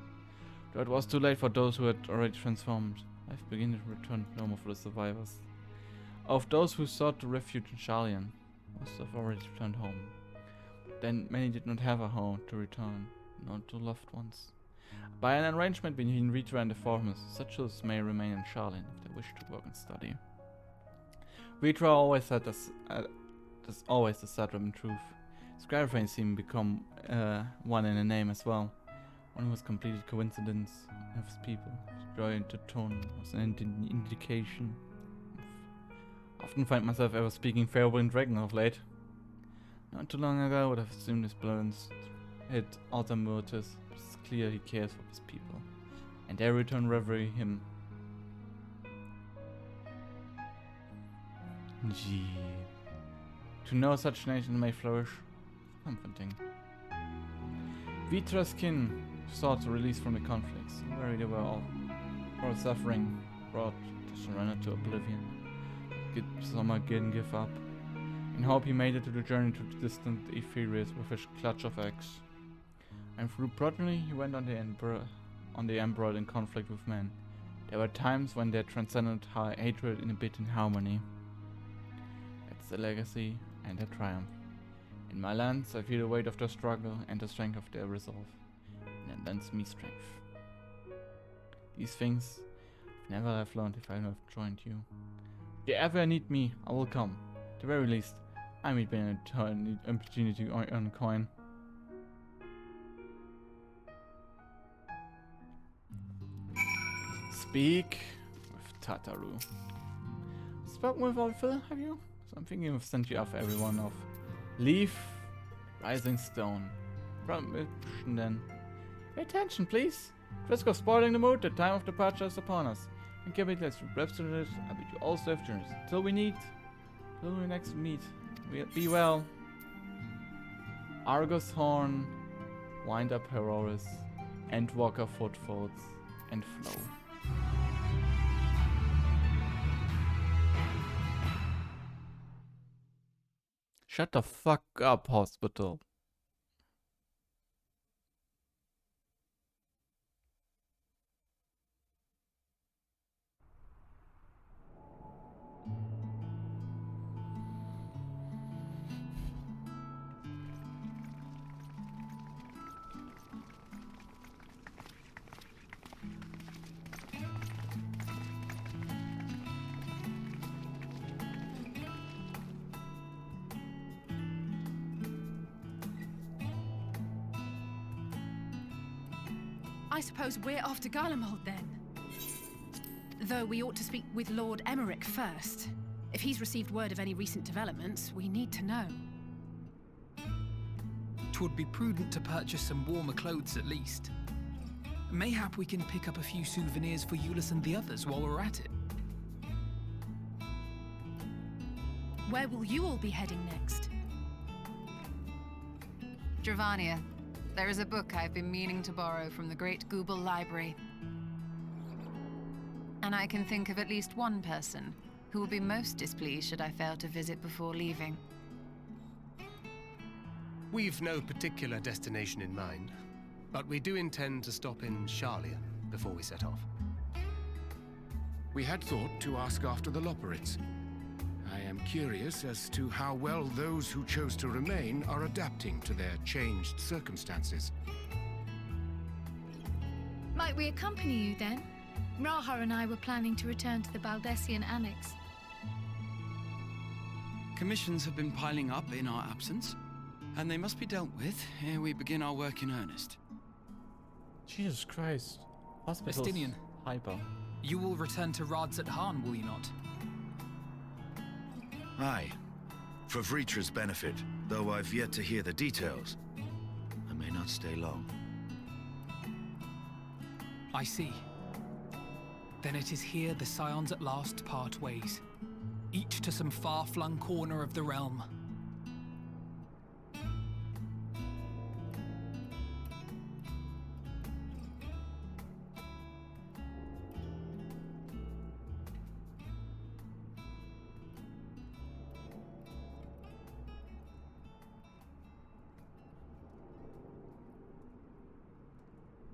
Though it was too late for those who had already transformed, life began to return to normal for the survivors. Of those who sought refuge in Sharlayan, most have already returned home. But then many did not have a home to return, nor to loved ones. By an arrangement between Vitra and the Formus, such as may remain in Sharlayan if they wish to work and study. Vitra always had always the Satrap in truth. Skyframe seemed to become one in a name as well. One was completed coincidence of his people. Joy into tone was an indication. I often find myself ever speaking favorable in Dragon of late. Not too long ago I would have assumed his balance hit other motives. It's clear he cares for his people, and they return reverie him. Gee. To know such nation may flourish, comforting. Vitra's kin sought to release from the conflicts, where they were all suffering, brought to surrender to oblivion. Some again give up. In hope he made it to the journey to the distant Ephirius with his clutch of axe. And through progeny he went on the embroiled in conflict with men. There were times when they transcended hatred in a bit in harmony. That's the legacy and their triumph. In my lands I feel the weight of their struggle and the strength of their resolve. And it lends me strength. These things I'd never have learned if I had not joined you. If you ever need me, I will come. At the very least, I may be an opportunity to earn a coin. Speak with Tataru. Spoken with Olfil, have you? So I'm thinking of sent you off everyone of Leaf, Rising Stone. Promotion then. Pay attention, please. Risk of spoiling the mood, the time of departure is upon us. And give it less reps to this, I bid you all safe journeys. Till we next meet. Be well. Argus Horn, Wind Up Heroris, Endwalker Footfolds, and Flow. Shut the fuck up, hospital. I suppose we're off to Garlemald then. Though we ought to speak with Lord Emmerich first. If he's received word of any recent developments, we need to know. 'Twould be prudent to purchase some warmer clothes at least. Mayhap we can pick up a few souvenirs for Euless and the others while we're at it. Where will you all be heading next? Dravania. There is a book I've been meaning to borrow from the Great Google Library. And I can think of at least one person who will be most displeased should I fail to visit before leaving. We've no particular destination in mind, but we do intend to stop in Sharlayan before we set off. We had thought to ask after the Loperids. I am curious as to how well those who chose to remain are adapting to their changed circumstances. Might we accompany you then? Raha and I were planning to return to the Baldessian Annex. Commissions have been piling up in our absence, and they must be dealt with ere we begin our work in earnest. Jesus Christ. Hospital's Justinian, hyper. you will return to Radz at Han, will you not? Aye. For Vritra's benefit, though I've yet to hear the details. I may not stay long. I see. Then it is here the Scions at last part ways, each to some far-flung corner of the realm.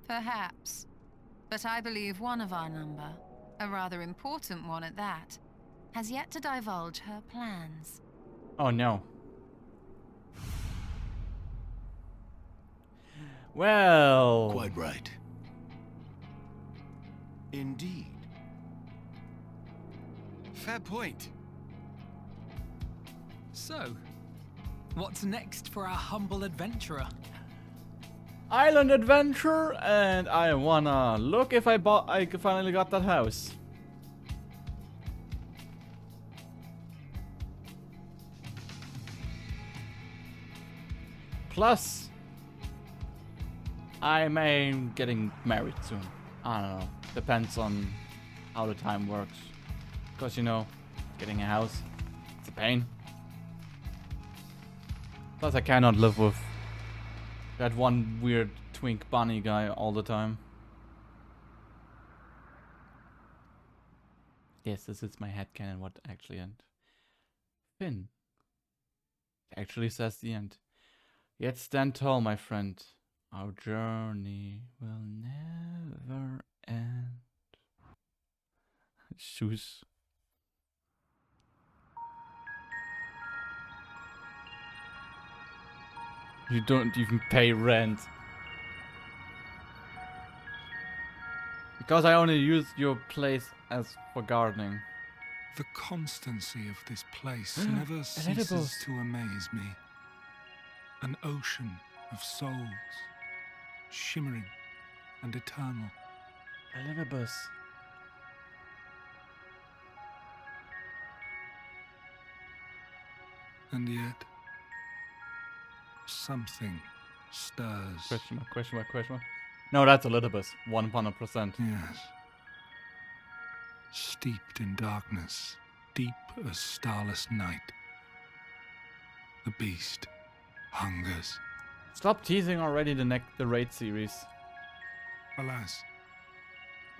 Perhaps. But I believe one of our number, a rather important one at that, has yet to divulge her plans. Oh no. Well... Quite right. Indeed. Fair point. So, what's next for our humble adventurer? Island adventure, and I wanna look if I finally got that house. Plus, I may getting married soon. I don't know. Depends on how the time works. Because you know, getting a house, it's a pain. Plus, I cannot live with that one weird twink bunny guy all the time. Yes, this is my headcanon what actually end. Finn. Actually says the end. Yet stand tall, my friend. Our journey will never end. Shoes. You don't even pay rent. Because I only use your place as for gardening. The constancy of this place never ceases to amaze me. An ocean of souls, shimmering and eternal. Elizabeth. And yet, something stirs. Question mark, question mark, question mark. No, that's Elizabeth. 100%. Yes. Steeped in darkness, deep as starless night. The beast hungers. Stop teasing already the raid series. Alas,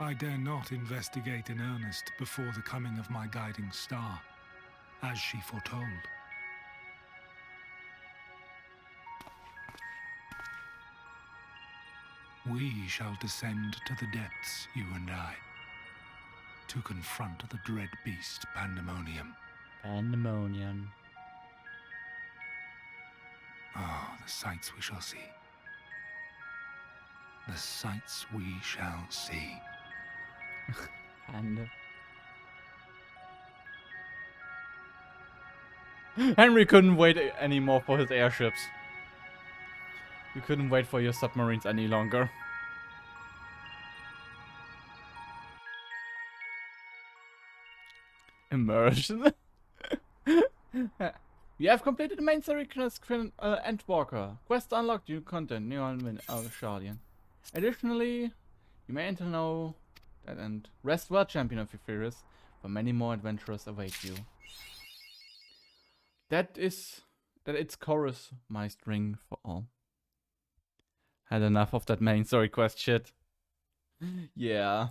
I dare not investigate in earnest before the coming of my guiding star, as she foretold. We shall descend to the depths, you and I, to confront the dread beast Pandemonium. Pandemonium. Oh, the sights we shall see. The sights we shall see. And Henry couldn't wait anymore for his airships. You couldn't wait for your submarines any longer. Immersion. You have completed the main story quest, Endwalker. Quest unlocked, new content, new Charlian. Additionally, you may enter now and rest well, champion of Euphorius, for many more adventures await you. That it's chorus, my string for all. Had enough of that main story quest shit. Yeah.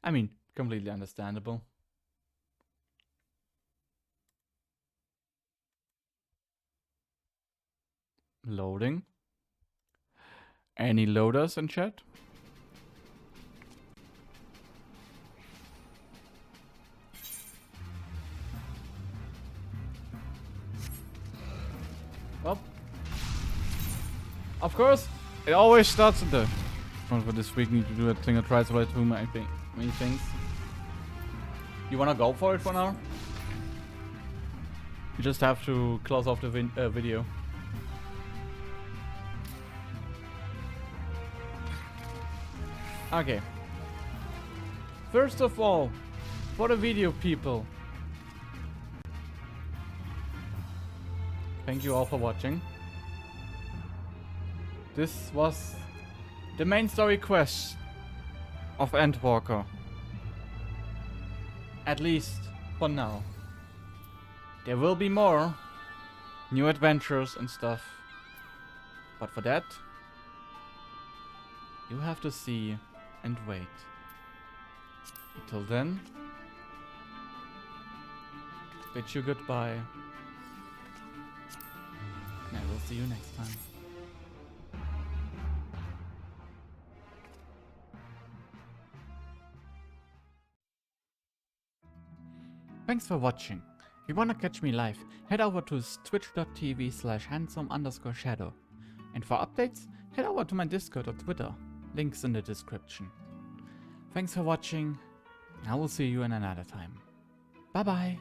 I mean, completely understandable. Loading. Any loaders in chat? Well, of course, it always starts in the. For this week, need to do a thing or try to write too many things. You wanna go for it for now? You just have to close off the video. Okay. First of all, for the video people, thank you all for watching. This was the main story quest of Endwalker. At least for now. There will be more new adventures and stuff. But for that, you have to see and wait. Until then, bid you goodbye. And I will see you next time. Thanks for watching. If you wanna catch me live, head over to twitch.tv/handsome_shadow. And for updates, head over to my Discord or Twitter. Links in the description. Thanks for watching, and I will see you in another time. Bye bye!